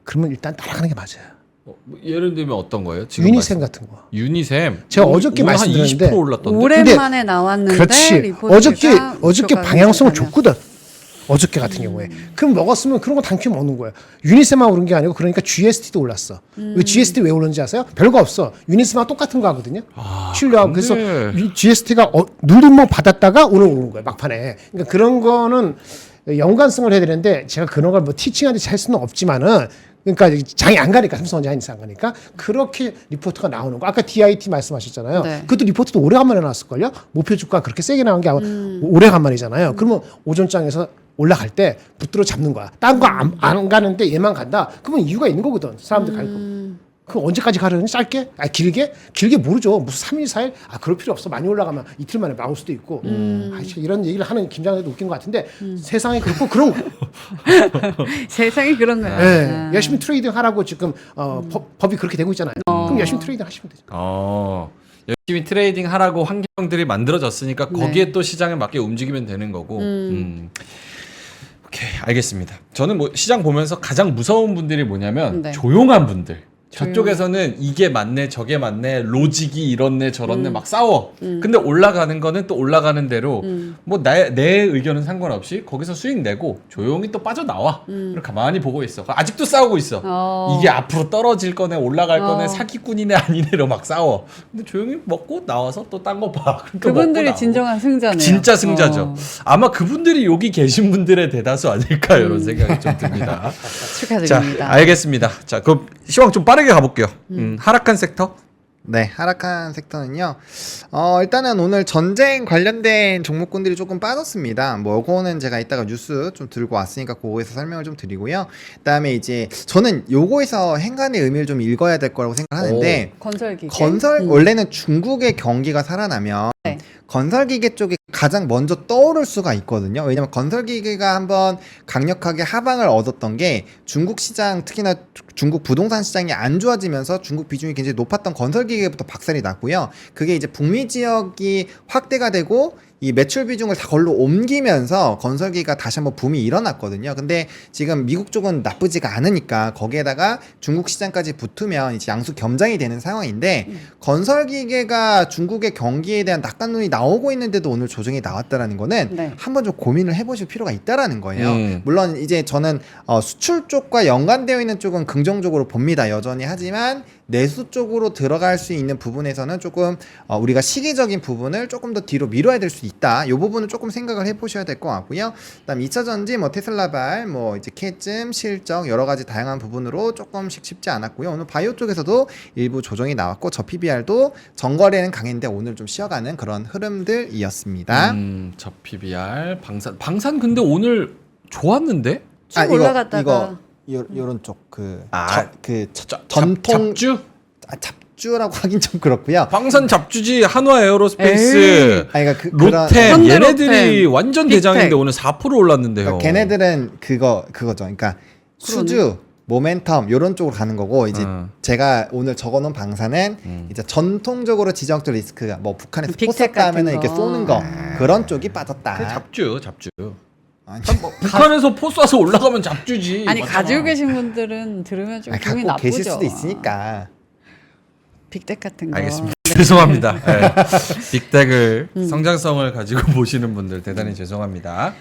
그러면 일단 따라가는 게 맞아요. 뭐 예를 들면 어떤 거예요? 지금 유니셈 같은 거. 유니셈. 제가 어저께 오늘 말씀드렸는데 한 20% 올랐던데. 오랜만에 나왔는데 그렇지. 리포트가 어저께 목표가 방향성을 괜찮다면. 줬거든. 어저께 같은 경우에. 그럼 먹었으면 그런 거 당연히 먹는 거예요. 유니셈만 오른 게 아니고 그러니까 GST도 올랐어. 왜 GST 왜 오른지 아세요? 별거 없어. 유니셈하고 똑같은 거 하거든요. 신뢰하고 그래서 GST가 눌림목 받았다가 오늘 오른 거예요. 막판에. 그러니까 그런 거는 연관성을 해야 되는데 제가 그런 걸 뭐 티칭하듯이 할 수는 없지만은 그러니까 장이 안 가니까 삼성전자 안 가니까 그렇게 리포트가 나오는 거. 아까 DIT 말씀하셨잖아요. 네. 그것도 리포트도 오래간만에 나왔을걸요. 목표 주가 그렇게 세게 나온 게 오래간만이잖아요. 그러면 오전장에서 올라갈 때 붙들어 잡는 거야. 딴 거 안 가는데 얘만 간다. 그러면 이유가 있는 거거든. 사람들 갈 거. 그럼 언제까지 가려니? 짧게? 길게? 길게 모르죠. 무슨 3일, 4일? 그럴 필요 없어. 많이 올라가면 이틀 만에 나올 수도 있고. 이런 얘기를 하는 김장대도 웃긴 것 같은데 세상에 그렇고 그런 거. 세상이 그런 거야. 네. 열심히 트레이딩 하라고 지금 법이 그렇게 되고 있잖아요. 그럼 열심히 트레이딩 하시면 되죠. 열심히 트레이딩 하라고 환경들이 만들어졌으니까 네. 거기에 또 시장에 맞게 움직이면 되는 거고. 오케이, 알겠습니다. 저는 뭐 시장 보면서 가장 무서운 분들이 뭐냐면 네. 조용한 분들. 저쪽에서는 이게 맞네, 저게 맞네, 로직이 이렇네, 저렇네 막 싸워. 근데 올라가는 거는 또 올라가는 대로 뭐 내 의견은 상관없이 거기서 수익 내고 조용히 또 빠져나와. 그리고 가만히 보고 있어. 아직도 싸우고 있어. 이게 앞으로 떨어질 거네, 올라갈 거네, 사기꾼이네, 아니네로 막 싸워. 근데 조용히 먹고 나와서 또 딴 거 봐. 또 먹고 그분들이 나오고. 진정한 승자네요. 진짜 승자죠. 아마 그분들이 여기 계신 분들의 대다수 아닐까 이런 생각이 좀 듭니다. 자, 축하드립니다. 알겠습니다. 자, 그럼 시황 좀 빠르게 가볼게요. 하락한 섹터? 네, 하락한 섹터는요. 일단은 오늘 전쟁 관련된 종목군들이 조금 빠졌습니다. 뭐 요거는 제가 이따가 뉴스 좀 들고 왔으니까 그거에서 설명을 좀 드리고요. 그다음에 이제 저는 요거에서 행간의 의미를 좀 읽어야 될 거라고 생각하는데 건설기계. 원래는 중국의 경기가 살아나면 네. 건설기계 쪽에 가장 먼저 떠오를 수가 있거든요. 왜냐면 건설기계가 한번 강력하게 하방을 얻었던 게 중국 시장, 특히나 중국 부동산 시장이 안 좋아지면서 중국 비중이 굉장히 높았던 건설기계부터 박살이 났고요. 그게 이제 북미 지역이 확대가 되고 이 매출 비중을 다 걸로 옮기면서 건설기가 다시 한번 붐이 일어났거든요. 근데 지금 미국 쪽은 나쁘지가 않으니까 거기에다가 중국 시장까지 붙으면 이제 양수 겸장이 되는 상황인데 건설기계가 중국의 경기에 대한 낙관론이 나오고 있는데도 오늘 조정이 나왔다라는 거는 네. 한번 좀 고민을 해보실 필요가 있다라는 거예요. 물론 이제 저는 수출 쪽과 연관되어 있는 쪽은 긍정적으로 봅니다. 여전히. 하지만 내수 쪽으로 들어갈 수 있는 부분에서는 조금 우리가 시기적인 부분을 조금 더 뒤로 미뤄야 될 수 있다. 이 부분은 조금 생각을 해보셔야 될 것 같고요. 그다음 2차 전지, 뭐 테슬라발, 뭐 이제 캐즘, 실적 여러 가지 다양한 부분으로 조금씩 쉽지 않았고요. 오늘 바이오 쪽에서도 일부 조정이 나왔고 저 PBR도 전거래는 강했는데 오늘 좀 쉬어가는 그런 흐름들이었습니다. 저 PBR 방산 근데 오늘 좋았는데? 쭉 올라갔다가 이거 요런 쪽 그 전통 잡주? 잡주라고 하긴 좀 그렇고요. 방산 잡주지 한화 에어로스페이스, 그러니까 롯데 현대 얘네들이 롯데, 완전 빅텍. 대장인데 오늘 4% 올랐는데요. 그러니까 걔네들은 그거죠. 그러니까 수주, 모멘텀 요런 쪽으로 가는 거고 이제 제가 오늘 적어놓은 방사는 이제 전통적으로 지정적 리스크가 뭐 북한에서 빅텍 포 쐈다 하면은 같은 이렇게 거. 쏘는 거 그런 쪽이 빠졌다. 그 잡주. 아니, 북한에서 포 쏴서 올라가면 잡주지. 아니 맞잖아. 가지고 계신 분들은 들으면 좀 기분이 갖고 나쁘죠. 계실 수도 있으니까. 빅텍 같은 거. 알겠습니다. 죄송합니다. 네. 빅텍을 성장성을 가지고 보시는 분들 대단히 죄송합니다.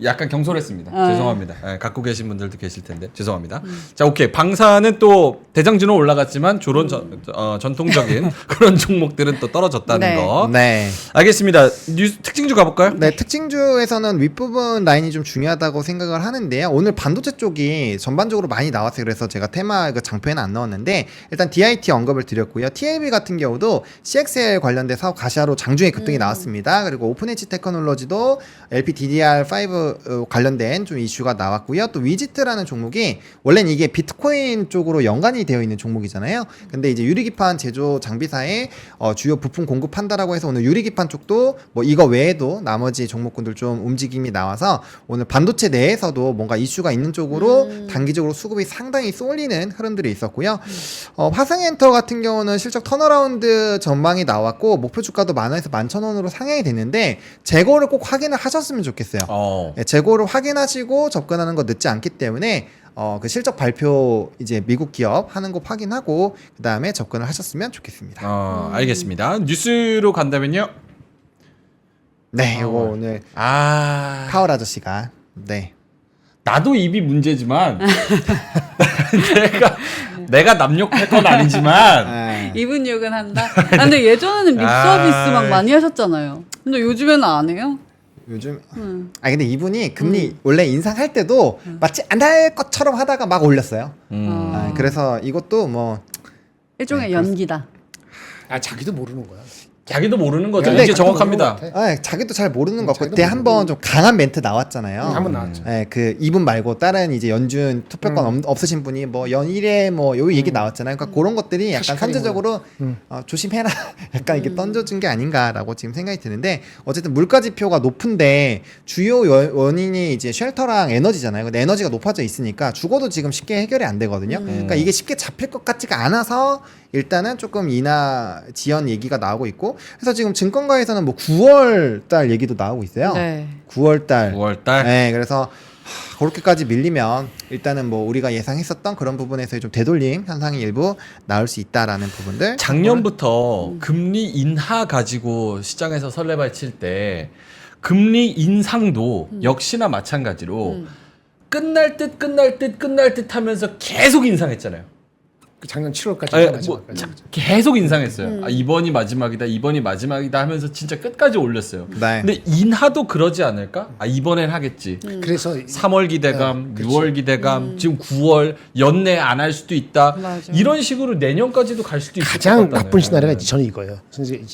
약간 경솔했습니다. 죄송합니다. 네, 갖고 계신 분들도 계실 텐데 죄송합니다. 자, 오케이. 방사는 또 대장주는 올라갔지만 주로 전통적인 그런 종목들은 또 떨어졌다는 네. 거. 네. 알겠습니다. 뉴스 특징주 가볼까요? 네, 특징주에서는 윗부분 라인이 좀 중요하다고 생각을 하는데요. 오늘 반도체 쪽이 전반적으로 많이 나왔어요. 그래서 제가 테마 그 장표에는 안 넣었는데 일단 DIT 언급을 드렸고요. TLB 같은 경우도 CXL 관련된 사업 가시화로 장중에 급등이 나왔습니다. 그리고 오픈엣지 테크놀로지도 LPDDR5 관련된 좀 이슈가 나왔고요. 또 위지트라는 종목이 원래는 이게 비트코인 쪽으로 연관이 되어 있는 종목이잖아요. 근데 이제 유리기판 제조 장비사의 주요 부품 공급한다라고 해서 오늘 유리기판 쪽도 뭐 이거 외에도 나머지 종목군들 좀 움직임이 나와서 오늘 반도체 내에서도 뭔가 이슈가 있는 쪽으로 단기적으로 수급이 상당히 쏠리는 흐름들이 있었고요. 화성엔터 같은 경우는 실적 턴어라운드 전망이 나왔고 목표 주가도 만원에서 11,000원으로 상향이 됐는데 재고를 꼭 확인을 하셨으면 좋겠어요. 네, 재고를 확인하시고 접근하는 거 늦지 않기 때문에 그 실적 발표 이제 미국 기업 하는 거 확인하고 그 다음에 접근을 하셨으면 좋겠습니다. 알겠습니다. 뉴스로 간다면요. 네, 이거 오늘 파월 아저씨가 네. 나도 입이 문제지만 내가 남욕할 건 아니지만 이분 욕은 한다. 근데 예전에는 립서비스 막 많이 하셨잖아요. 근데 요즘에는 안 해요? 요즘 근데 이분이 금리 원래 인상할 때도 마치 안 할 것처럼 하다가 막 올렸어요. 그래서 이것도 뭐 일종의 연기다. 자기도 모르는 거야. 자기도 모르는 거죠. 근데 이제 정확합니다. 자기도 잘 모르는 것 같고 자기도 그때 한번 좀 강한 멘트 나왔잖아요. 한번 나왔죠. 그 이분 말고 다른 이제 연준 투표권 없으신 분이 뭐 연일에 뭐 요 얘기 나왔잖아요. 그러니까 그런 것들이 약간 사실 선제적으로 조심해라 약간 이렇게 던져준 게 아닌가라고 지금 생각이 드는데 어쨌든 물가 지표가 높은데 주요 원인이 이제 쉘터랑 에너지잖아요. 근데 에너지가 높아져 있으니까 죽어도 지금 쉽게 해결이 안 되거든요. 그러니까 이게 쉽게 잡힐 것 같지가 않아서 일단은 조금 인하 지연 얘기가 나오고 있고 그래서 지금 증권가에서는 뭐 9월 달 얘기도 나오고 있어요. 네. 9월 달. 네, 그래서 그렇게까지 밀리면 일단은 뭐 우리가 예상했었던 그런 부분에서 좀 되돌림 현상이 일부 나올 수 있다라는 부분들. 작년부터 금리 인하 가지고 시장에서 설레발 칠 때 금리 인상도 역시나 마찬가지로 끝날 듯 하면서 계속 인상했잖아요. 작년 7월까지 계속 인상했어요. 이번이 마지막이다 하면서 진짜 끝까지 올렸어요. 네. 근데 인하도 그러지 않을까? 이번엔 하겠지. 그래서 3월 기대감, 그렇지. 6월 기대감, 지금 9월 연내 안 할 수도 있다. 맞아. 이런 식으로 내년까지도 갈 수도 있을 것 가장 같다는. 나쁜 시나리오가 저는 이거예요.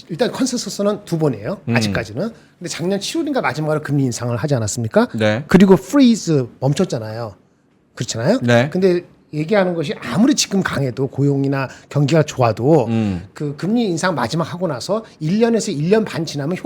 일단 컨센서스는 두 번이에요. 아직까지는. 근데 작년 7월인가 마지막으로 금리 인상을 하지 않았습니까? 네. 그리고 프리즈 멈췄잖아요. 그렇잖아요. 네. 근데 얘기하는 것이 아무리 지금 강해도 고용이나 경기가 좋아도 그 금리 인상 마지막 하고 나서 1년에서 1년 반 지나면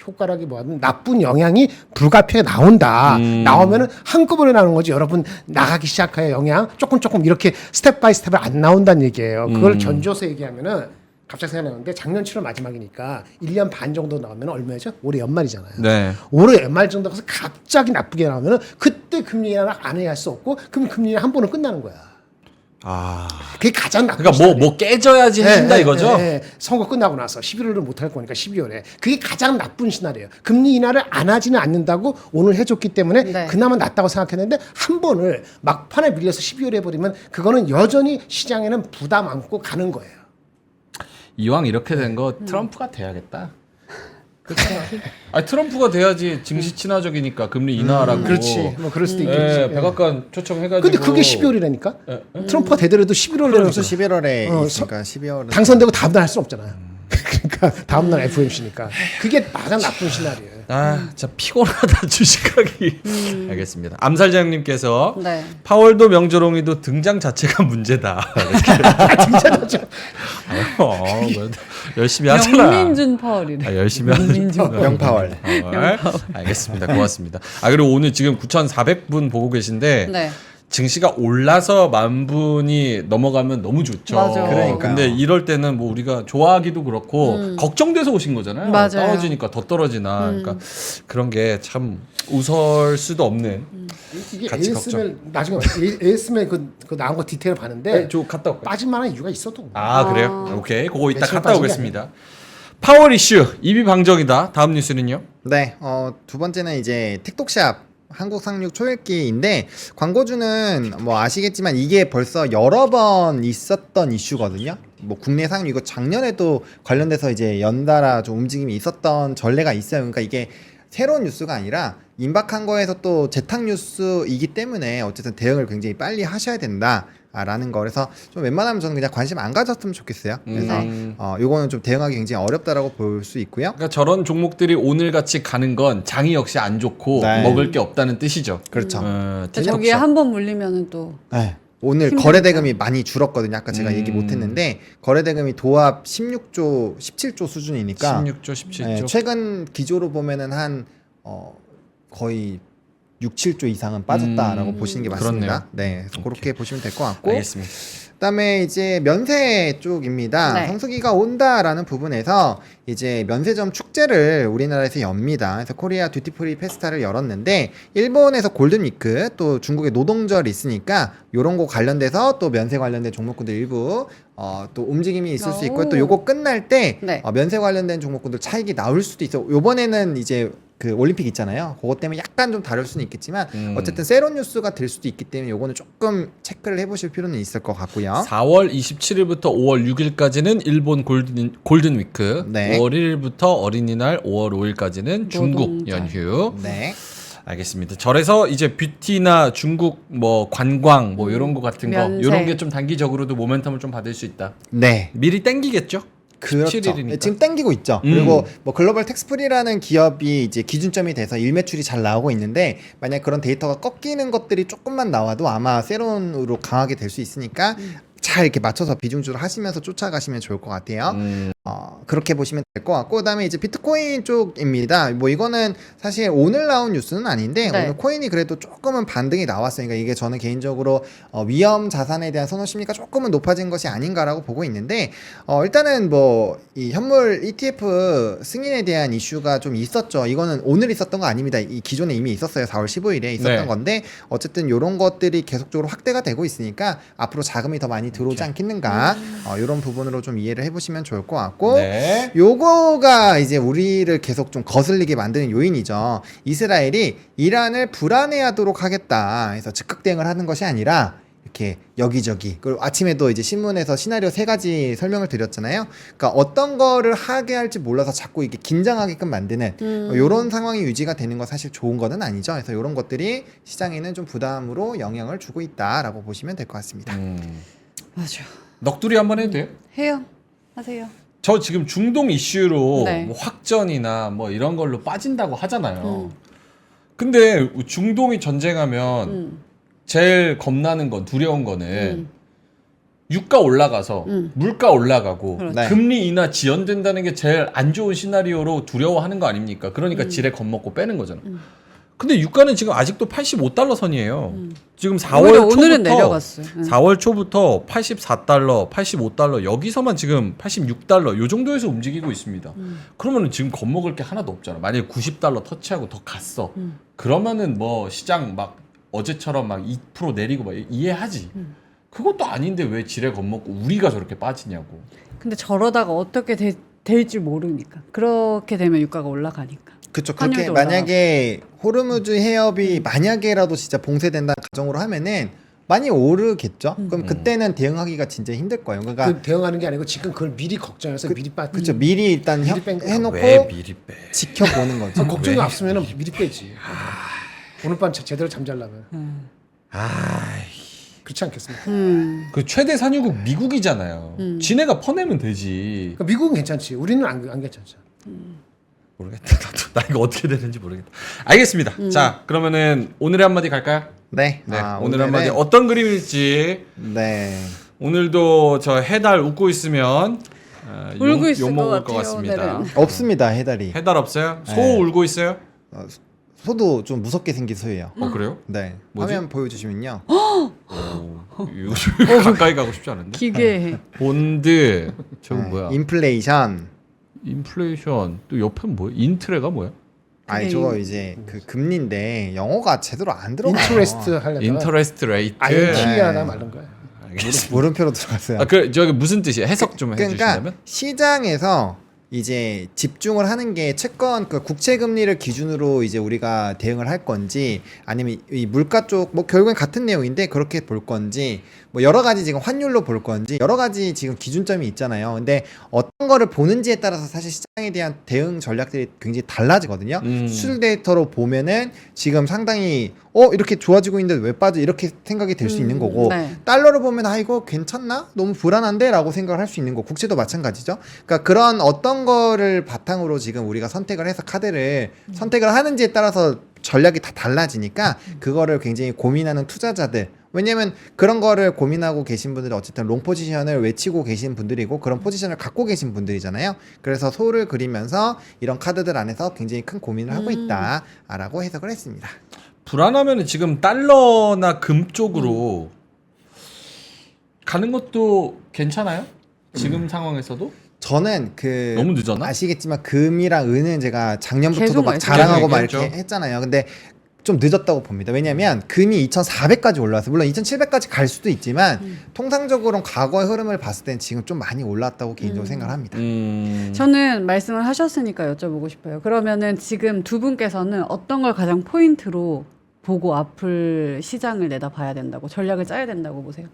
효과라기 뭐하면 나쁜 영향이 불가피하게 나온다. 나오면은 한꺼번에 나오는 거지. 여러분 나가기 시작해요. 영향 조금 이렇게 스텝 바이 스텝을 안 나온다는 얘기예요. 그걸 견줘서 얘기하면은 갑자기 생각나는데 작년 7월 마지막이니까 1년 반 정도 나오면 얼마죠? 올해 연말이잖아요. 네. 올해 연말 정도 가서 갑자기 나쁘게 나오면은 그때 금리 인하 안 해야 할 수 없고 그럼 금리 인하 한 번은 끝나는 거야. 아. 그게 가장 나쁜 그러니까 시나리오. 뭐 깨져야지 해준다 이거죠? 선거 끝나고 나서 11월을 못 할 거니까 12월에 그게 가장 나쁜 시나리오예요. 금리 인하를 안 하지는 않는다고 오늘 해줬기 때문에 네. 그나마 낫다고 생각했는데 한 번을 막판에 밀려서 12월에 해버리면 그거는 여전히 시장에는 부담 안고 가는 거예요. 이왕 이렇게 된 거 트럼프가 돼야겠다. 아니 트럼프가 돼야지 증시 친화적이니까 금리 인하하라고. 그렇지. 뭐 그럴 수도 있겠지. 예, 백악관 초청해가지고. 근데 그게 12월이라니까. 트럼프가 되더라도 11월에 그래서 11월에 어, 있으니까 12월은 당선되고 다음날 할 수는 없잖아요. 그러니까 다음날 FOMC니까 그게 가장 나쁜 시나리오예요. 아, 진짜 피곤하다 주식하기. 알겠습니다. 암살장님께서 네. 파월도 명조롱이도 등장 자체가 문제다. 등장하죠. 열심히 하잖아. 명민준 파월이래. 아, 열심히 하죠. 명파월. 알겠습니다. 고맙습니다. 아 그리고 오늘 지금 9,400분 보고 계신데 네. 증시가 올라서 10,000분이 넘어가면 너무 좋죠. 맞아. 그러니까요. 근데 이럴 때는 뭐 우리가 좋아하기도 그렇고 걱정돼서 오신 거잖아요. 맞아요. 떨어지니까 더 떨어지나. 그러니까 그런 게 참 웃을 수도 없는. 이게 같이 ASML 나중에 ASML 그 나온 거 디테일 봤는데 네, 저 갔다 올까요? 빠질 만한 이유가 있어도. 아 그래요? 오케이. 그거 이따 며칠 갔다 빠진 게 오겠습니다. 파월 이슈 입이 방정이다. 다음 뉴스는요? 네, 두 번째는 이제 틱톡샵 한국 상륙 초읽기인데 광고주는 뭐 아시겠지만 이게 벌써 여러 번 있었던 이슈거든요. 뭐 국내 상륙 이거 작년에도 관련돼서 이제 연달아 좀 움직임이 있었던 전례가 있어요. 그러니까 이게 새로운 뉴스가 아니라 임박한 거에서 또 재탕 뉴스이기 때문에 어쨌든 대응을 굉장히 빨리 하셔야 된다. 라는 거 그래서 좀 웬만하면 저는 그냥 관심 안 가졌으면 좋겠어요. 그래서 요거는 좀 대응하기 굉장히 어렵다라고 볼 수 있고요. 그러니까 저런 종목들이 오늘 같이 가는 건 장이 역시 안 좋고 네. 먹을 게 없다는 뜻이죠. 그렇죠. 저기에 한 번 물리면은 또 네. 오늘 거래 대금이 많이 줄었거든요. 아까 제가 얘기 못했는데 거래 대금이 도합 16조, 17조 수준이니까 16조, 17조. 네, 최근 기조로 보면은 한 거의 6, 7조 이상은 빠졌다라고 보시는 게 맞습니다. 그렇네요. 네, 그래서 그렇게 보시면 될 것 같고. 알겠습니다. 그다음에 이제 면세 쪽입니다. 네. 성수기가 온다라는 부분에서 이제 면세점 축제를 우리나라에서 엽니다. 그래서 코리아 듀티프리 페스타를 열었는데 일본에서 골든위크 또 중국의 노동절 있으니까 요런 거 관련돼서 또 면세 관련된 종목군들 일부 또 움직임이 있을 수 있고 또 요거 끝날 때 네. 면세 관련된 종목군들 차익이 나올 수도 있어. 요번에는 이제 그 올림픽 있잖아요. 그것 때문에 약간 좀 다를 수는 있겠지만 어쨌든 세론 뉴스가 될 수도 있기 때문에 요거는 조금 체크를 해보실 필요는 있을 것 같고요. 4월 27일부터 5월 6일까지는 일본 골든위크, 네. 5월 1일부터 어린이날, 5월 5일까지는 중국 노동절. 연휴. 네. 알겠습니다. 절에서 이제 뷰티나 중국 뭐 관광 뭐 이런 거 같은 거 면세. 이런 게 좀 단기적으로도 모멘텀을 좀 받을 수 있다. 네. 미리 땡기겠죠? 그렇죠. 17일이니까. 네, 지금 땡기고 있죠. 그리고 뭐 글로벌 텍스프리라는 기업이 이제 기준점이 돼서 일매출이 잘 나오고 있는데 만약 그런 데이터가 꺾이는 것들이 조금만 나와도 아마 세론으로 강하게 될 수 있으니까 잘 이렇게 맞춰서 비중주를 하시면서 쫓아가시면 좋을 것 같아요. 그렇게 보시면 될 것 같고 그다음에 이제 비트코인 쪽입니다. 뭐 이거는 사실 오늘 나온 뉴스는 아닌데 네. 오늘 코인이 그래도 조금은 반등이 나왔어요. 그러니까 이게 저는 개인적으로 위험 자산에 대한 선호 심리가 조금은 높아진 것이 아닌가라고 보고 있는데 일단은 뭐 이 현물 ETF 승인에 대한 이슈가 좀 있었죠. 이거는 오늘 있었던 거 아닙니다. 이 기존에 이미 있었어요. 4월 15일에 있었던 네. 건데 어쨌든 이런 것들이 계속적으로 확대가 되고 있으니까 앞으로 자금이 더 많이 들어오지 않겠는가 이런 부분으로 좀 이해를 해보시면 좋을 것 같고 네. 요거가 이제 우리를 계속 좀 거슬리게 만드는 요인이죠. 이스라엘이 이란을 불안해하도록 하겠다. 그래서 즉각 대응을 하는 것이 아니라 이렇게 여기저기 그리고 아침에도 이제 신문에서 시나리오 3가지 설명을 드렸잖아요. 그러니까 어떤 거를 하게 할지 몰라서 자꾸 이게 긴장하게끔 만드는 이런 상황이 유지가 되는 건 사실 좋은 거는 아니죠. 그래서 이런 것들이 시장에는 좀 부담으로 영향을 주고 있다라고 보시면 될 것 같습니다. 맞아. 넋두리 한번 해도 돼요? 해요. 하세요. 저 지금 중동 이슈로 네. 뭐 확전이나 뭐 이런 걸로 빠진다고 하잖아요. 근데 중동이 전쟁하면 제일 겁나는 건 두려운 거는 유가 올라가서 물가 올라가고 그렇죠. 네. 금리 인하 지연된다는 게 제일 안 좋은 시나리오로 두려워하는 거 아닙니까? 그러니까 지레 겁먹고 빼는 거잖아. 근데 유가는 지금 아직도 85달러 선이에요. 지금 4월 오히려 초부터 오늘은 내려갔어요. 4월 초부터 84달러, 85달러 여기서만 지금 86달러 요 정도에서 움직이고 있습니다. 그러면은 지금 겁먹을 게 하나도 없잖아. 만약에 90달러 터치하고 더 갔어. 그러면은 뭐 시장 막 어제처럼 막 2% 내리고 막 이해하지. 그것도 아닌데 왜 지레 겁먹고 우리가 저렇게 빠지냐고. 근데 저러다가 어떻게 될지 모르니까. 그렇게 되면 유가가 올라가니까. 그렇죠. 그렇게 환율도 만약에 호르무즈 해협이 만약에라도 진짜 봉쇄된다는 가정으로 하면은 많이 오르겠죠. 그럼 그때는 대응하기가 진짜 힘들 거예요. 그러니까 그 대응하는 게 아니고 지금 그걸 미리 걱정해서 미리 그렇죠. 미리 일단 미리 뺀 거야. 해놓고 왜 미리 빼? 지켜보는 거죠. 걱정이 없으면 미리 빼지. 오늘 밤 제대로 잠잘라면 그렇지 않겠습니까? 그 최대 산유국 미국이잖아요. 지네가 퍼내면 되지. 그러니까 미국은 괜찮지. 우리는 안 괜찮죠. 모르겠다. 나도 나 이거 어떻게 되는지 모르겠다. 알겠습니다. 자, 그러면은 오늘의 한마디 갈까요? 네. 네. 아, 오늘의 한마디 오늘은- 어떤 그림일지. 네. 오늘도 저 해달 웃고 있으면 울고 있을 욕 먹을 것 것 같아요, 같습니다. 오늘은. 없습니다. 해달이. 해달 없어요? 소 네. 울고 있어요? 소도 좀 무섭게 생긴 소예요. 그래요? 네. 뭐지? 화면 보여주시면요. 요즘 가까이 가고 싶지 않은데. 기괴해. 본드 저거 네. 뭐야? 인플레이션. 인플레이션 또 옆에 뭐야? 인트레가 뭐야? 아니 저거 이제 그 금리인데 영어가 제대로 안 들어가요. 인터레스트 하려다가 인터레스트 레이트. INT하다 말른 거야. 물음표로 들어갔어요. 아, 그 저기 무슨 뜻이야? 해석 좀 해주시냐면? 그러니까 시장에서 이제 집중을 하는 게 채권 그 국채 금리를 기준으로 이제 우리가 대응을 할 건지 아니면 이 물가 쪽 뭐 결국엔 같은 내용인데 그렇게 볼 건지 뭐 여러 가지 지금 환율로 볼 건지 여러 가지 지금 기준점이 있잖아요. 근데 어떤 거를 보는지에 따라서 사실 시장에 대한 대응 전략들이 굉장히 달라지거든요. 수출 데이터로 보면은 지금 상당히 이렇게 좋아지고 있는데 왜 빠져 이렇게 생각이 될 수 있는 거고 네. 달러로 보면 이거 괜찮나? 너무 불안한데? 라고 생각을 할 수 있는 거. 국채도 마찬가지죠. 그러니까 그런 어떤 거를 바탕으로 지금 우리가 선택을 해서 카드를 선택을 하는지에 따라서 전략이 다 달라지니까 그거를 굉장히 고민하는 투자자들 왜냐면 그런 거를 고민하고 계신 분들은 어쨌든 롱 포지션을 외치고 계신 분들이고 그런 포지션을 갖고 계신 분들이잖아요. 그래서 소를 그리면서 이런 카드들 안에서 굉장히 큰 고민을 하고 있다라고 해석을 했습니다. 불안하면은 지금 달러나 금 쪽으로 가는 것도 괜찮아요? 지금 상황에서도? 저는 그 너무 늦었나? 아시겠지만 금이랑 은은 제가 작년부터도 계속 막 말씀- 자랑하고 막 계속 이렇게 했잖아요. 근데 좀 늦었다고 봅니다. 왜냐하면 금이 2,400까지 올라왔어요. 물론 2,700까지 갈 수도 있지만 통상적으로 과거의 흐름을 봤을 땐 지금 좀 많이 올랐다고 개인적으로 생각을 합니다. 저는 말씀을 하셨으니까 여쭤보고 싶어요. 그러면은 지금 두 분께서는 어떤 걸 가장 포인트로 보고 앞을 시장을 내다봐야 된다고 전략을 짜야 된다고 보세요?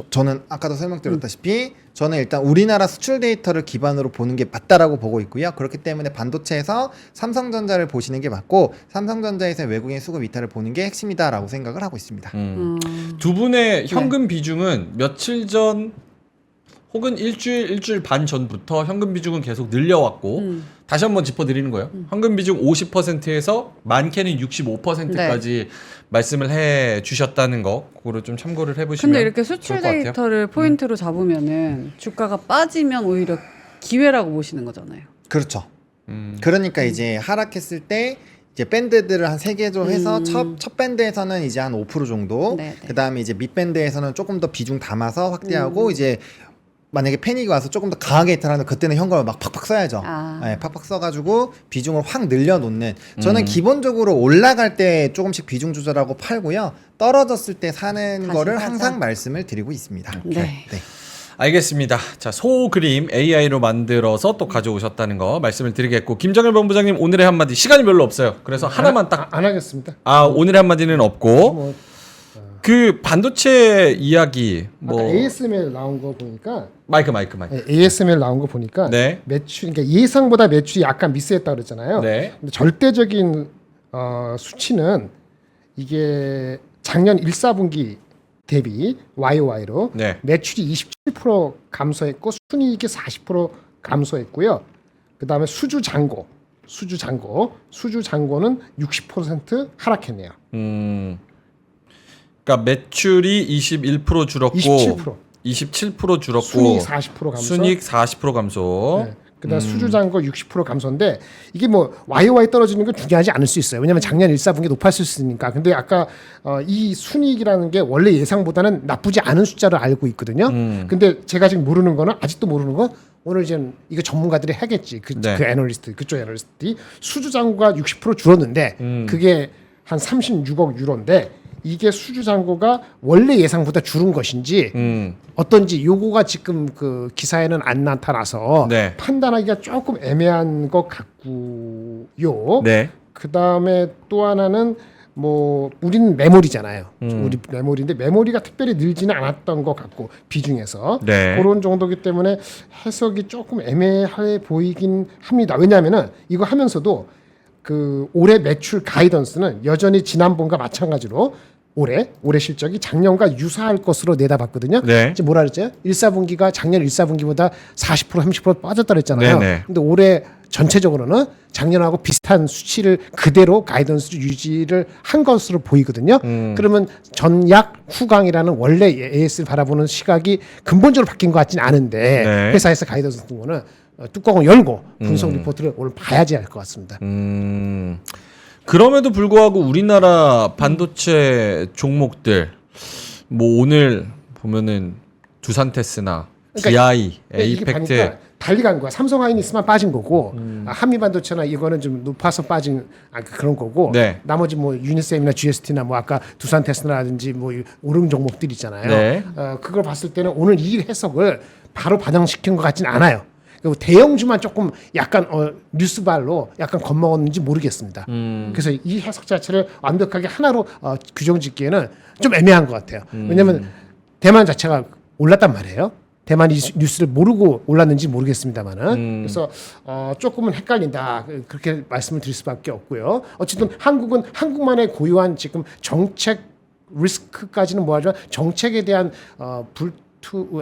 저는 아까도 설명드렸다시피 저는 일단 우리나라 수출 데이터를 기반으로 보는 게 맞다라고 보고 있고요. 그렇기 때문에 반도체에서 삼성전자를 보시는 게 맞고 삼성전자에서 외국인 수급 이탈을 보는 게 핵심이다라고 생각을 하고 있습니다. 두 분의 현금 비중은 며칠 전 혹은 일주일 반 전부터 현금 비중은 계속 늘려왔고 다시 한번 짚어드리는 거예요. 현금 비중 50%에서 많게는 65%까지 말씀을 해 주셨다는 거 그거를 좀 참고를 해보시면 근데 이렇게 수출 좋을 것 같아요. 데이터를 포인트로 잡으면은 주가가 빠지면 오히려 기회라고 보시는 거잖아요. 그렇죠. 그러니까 이제 하락했을 때 이제 밴드들을 한 3개 좀 해서 첫 밴드에서는 이제 한 5% 정도 네, 네. 그다음에 이제 밑 밴드에서는 조금 더 비중 담아서 확대하고 이제 만약에 패닉이 와서 조금 더 강하게 이탈하면 그때는 현금을 막 팍팍 써야죠. 아. 네, 팍팍 써가지고 비중을 확 늘려놓는. 저는 기본적으로 올라갈 때 조금씩 비중 조절하고 팔고요. 떨어졌을 때 사는 다시 거를 사자. 항상 말씀을 드리고 있습니다. 네. 알겠습니다. 자, 소 그림 AI로 만들어서 또 가져오셨다는 거 말씀을 드리겠고 김정일 본부장님 오늘의 한마디 시간이 별로 없어요. 그래서 하나만 딱 안 하겠습니다. 오늘의 한마디는 없고 뭐 그 반도체 이야기 뭐 아까 ASML 나온 거 보니까 마이크 ASML 나온 거 보니까 네. 매출 그러니까 예상보다 매출이 약간 미스했다 그랬잖아요. 네. 근데 절대적인 수치는 이게 작년 1, 4분기 대비 YOY로 네. 매출이 27% 감소했고 순이익이 40% 감소했고요. 그다음에 수주 잔고는 60% 하락했네요. 그러니까 매출이 21% 줄었고 27% 줄었고 순이익 40% 감소. 순이익 40% 감소. 네. 그다음 수주 잔고 60% 감소인데 이게 뭐 YOY 떨어지는 건 중요하지 않을 수 있어요. 왜냐하면 작년 1, 4분기 높았을 수 있으니까. 근데 아까 이 순이익이라는 게 원래 예상보다는 나쁘지 않은 숫자를 알고 있거든요. 근데 제가 지금 모르는 거는 아직도 모르는 건 오늘 이제 이거 전문가들이 하겠지. 그 애널리스트 그쪽 애널리스트들이 수주 잔고가 60% 줄었는데 그게 한 36억 유로인데 이게 수주 잔고가 원래 예상보다 줄은 것인지 어떤지 요거가 지금 그 기사에는 안 나타나서 네. 판단하기가 조금 애매한 것 같고요. 네. 그 다음에 또 하나는 뭐 우리는 메모리잖아요. 우리 메모리인데 메모리가 특별히 늘지는 않았던 것 같고 비중에서 네. 그런 정도기 때문에 해석이 조금 애매해 보이긴 합니다. 왜냐하면은 이거 하면서도 그 올해 매출 가이던스는 여전히 지난번과 마찬가지로 올해 실적이 작년과 유사할 것으로 내다봤거든요. 네. 지금 뭐라 그랬죠? 1사분기가 작년 1사분기보다 40% 30% 빠졌다 그랬잖아요. 네네. 근데 올해 전체적으로는 작년하고 비슷한 수치를 그대로 가이던스를 유지를 한 것으로 보이거든요. 그러면 전약 후강이라는 원래 AS를 바라보는 시각이 근본적으로 바뀐 것 같지는 않은데 네. 회사에서 가이던스 같은 거는 뚜껑을 열고 분석 리포트를 오늘 봐야지 할 것 같습니다. 그럼에도 불구하고 우리나라 반도체 종목들 뭐 오늘 보면은 두산테스나 DI, 이게 에이펙트 보니까 달리 간 거야. 삼성 하이닉스만 빠진 거고 한미반도체나 이거는 좀 높아서 빠진 그런 거고 네. 나머지 뭐 유니셈이나 GST나 뭐 아까 두산테스나라든지 뭐 오른 종목들 있잖아요. 네. 그걸 봤을 때는 오늘 이 해석을 바로 반영시킨 것 같지는 않아요. 그리고 대형주만 조금 약간 뉴스발로 약간 겁먹었는지 모르겠습니다. 그래서 이 해석 자체를 완벽하게 하나로 규정짓기에는 좀 애매한 것 같아요. 왜냐하면 대만 자체가 올랐단 말이에요. 대만이 뉴스를 모르고 올랐는지 모르겠습니다만은 그래서 조금은 헷갈린다 그렇게 말씀을 드릴 수밖에 없고요. 어쨌든 한국은 한국만의 고유한 지금 정책 리스크까지는 뭐하지만 정책에 대한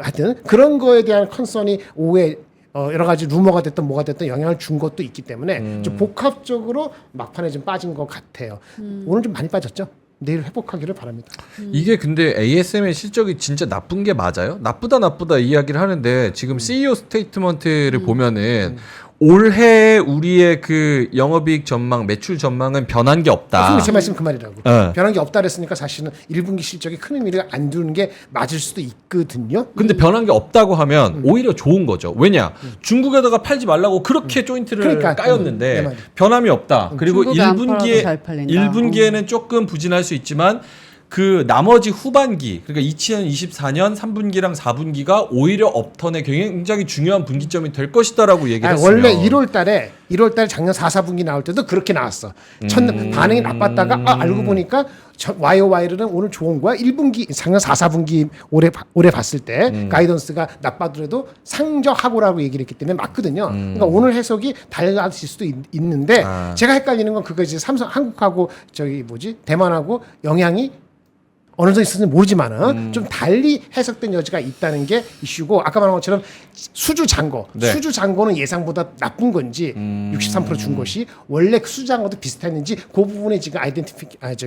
하여튼 그런 거에 대한 컨선이 오후에 여러 가지 루머가 됐든 뭐가 됐든 영향을 준 것도 있기 때문에 좀 복합적으로 막판에 좀 빠진 것 같아요. 오늘 좀 많이 빠졌죠. 내일 회복하기를 바랍니다. 이게 근데 ASM의 실적이 진짜 나쁜 게 맞아요? 나쁘다 이야기를 하는데 지금 CEO 스테이트먼트를 보면은 올해 우리의 그 영업이익 전망, 매출 전망은 변한 게 없다. 제 말씀 그 말이라고. 네. 변한 게 없다 그랬으니까 사실은 1분기 실적이 큰 의미를 안 두는 게 맞을 수도 있거든요. 근데 변한 게 없다고 하면 오히려 좋은 거죠. 왜냐? 중국에다가 팔지 말라고 그렇게 조인트를 그러니까. 까였는데 내 말이. 변함이 없다. 그리고 중국에 안 팔아도 잘 팔린다. 1분기에는 조금 부진할 수 있지만 그 나머지 후반기 그러니까 2024년 3분기랑 4분기가 오히려 업턴의 굉장히 중요한 분기점이 될 것이다라고 얘기를 했어요. 원래 1월 달에 작년 4, 4분기 나올 때도 그렇게 나왔어. 반응이 나빴다가 알고 보니까 YOY는 오늘 좋은 거야. 1분기 작년 4, 4분기 올해 봤을 때 가이던스가 나빠더라도 상저하고라고 얘기를 했기 때문에 맞거든요. 그러니까 오늘 해석이 달라질 수도 있는데 제가 헷갈리는 건 그거 이제 삼성 한국하고 대만하고 영향이 어느 정도 있었는지 모르지만은 좀 달리 해석된 여지가 있다는 게 이슈고 아까 말한 것처럼 수주 잔고 네. 수주 잔고는 예상보다 나쁜 건지 63%준 것이 원래 그 수주 잔고도 비슷했는지 그 부분에 지금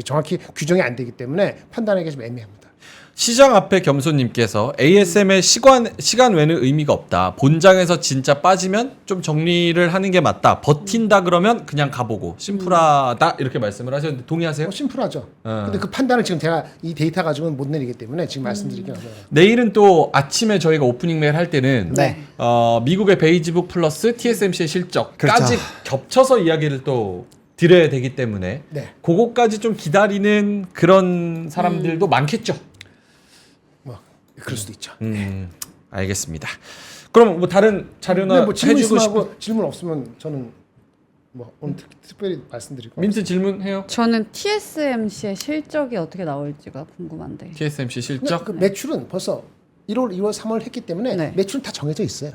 정확히 규정이 안 되기 때문에 판단하기가 좀 애매합니다. 시장 앞에 겸손님께서 ASM의 시간 외는 의미가 없다. 본장에서 진짜 빠지면 좀 정리를 하는 게 맞다. 버틴다 그러면 그냥 가보고 심플하다 이렇게 말씀을 하셨는데 동의하세요? 심플하죠. 근데 그 판단을 지금 제가 이 데이터 가지고는 못 내리기 때문에 지금 말씀드리긴 어려워요. 내일은 또 아침에 저희가 오프닝 메일 할 때는 네. 미국의 베이지북 플러스 TSMC의 실적까지 그렇죠. 겹쳐서 이야기를 또 드려야 되기 때문에 네. 그거까지 좀 기다리는 그런 사람들도 많겠죠. 그럴 수도 있죠. 알겠습니다. 그럼 뭐 다른 자료나 근데 뭐 질문 해주고 있으면 싶은 하고 질문 없으면 저는 뭐 오늘 특별히 말씀드리고 민트 질문해요? 저는 TSMC의 실적이 어떻게 나올지가 궁금한데. TSMC 실적? 그 매출은 벌써 1월, 2월, 3월 했기 때문에 네. 매출은 다 정해져 있어요.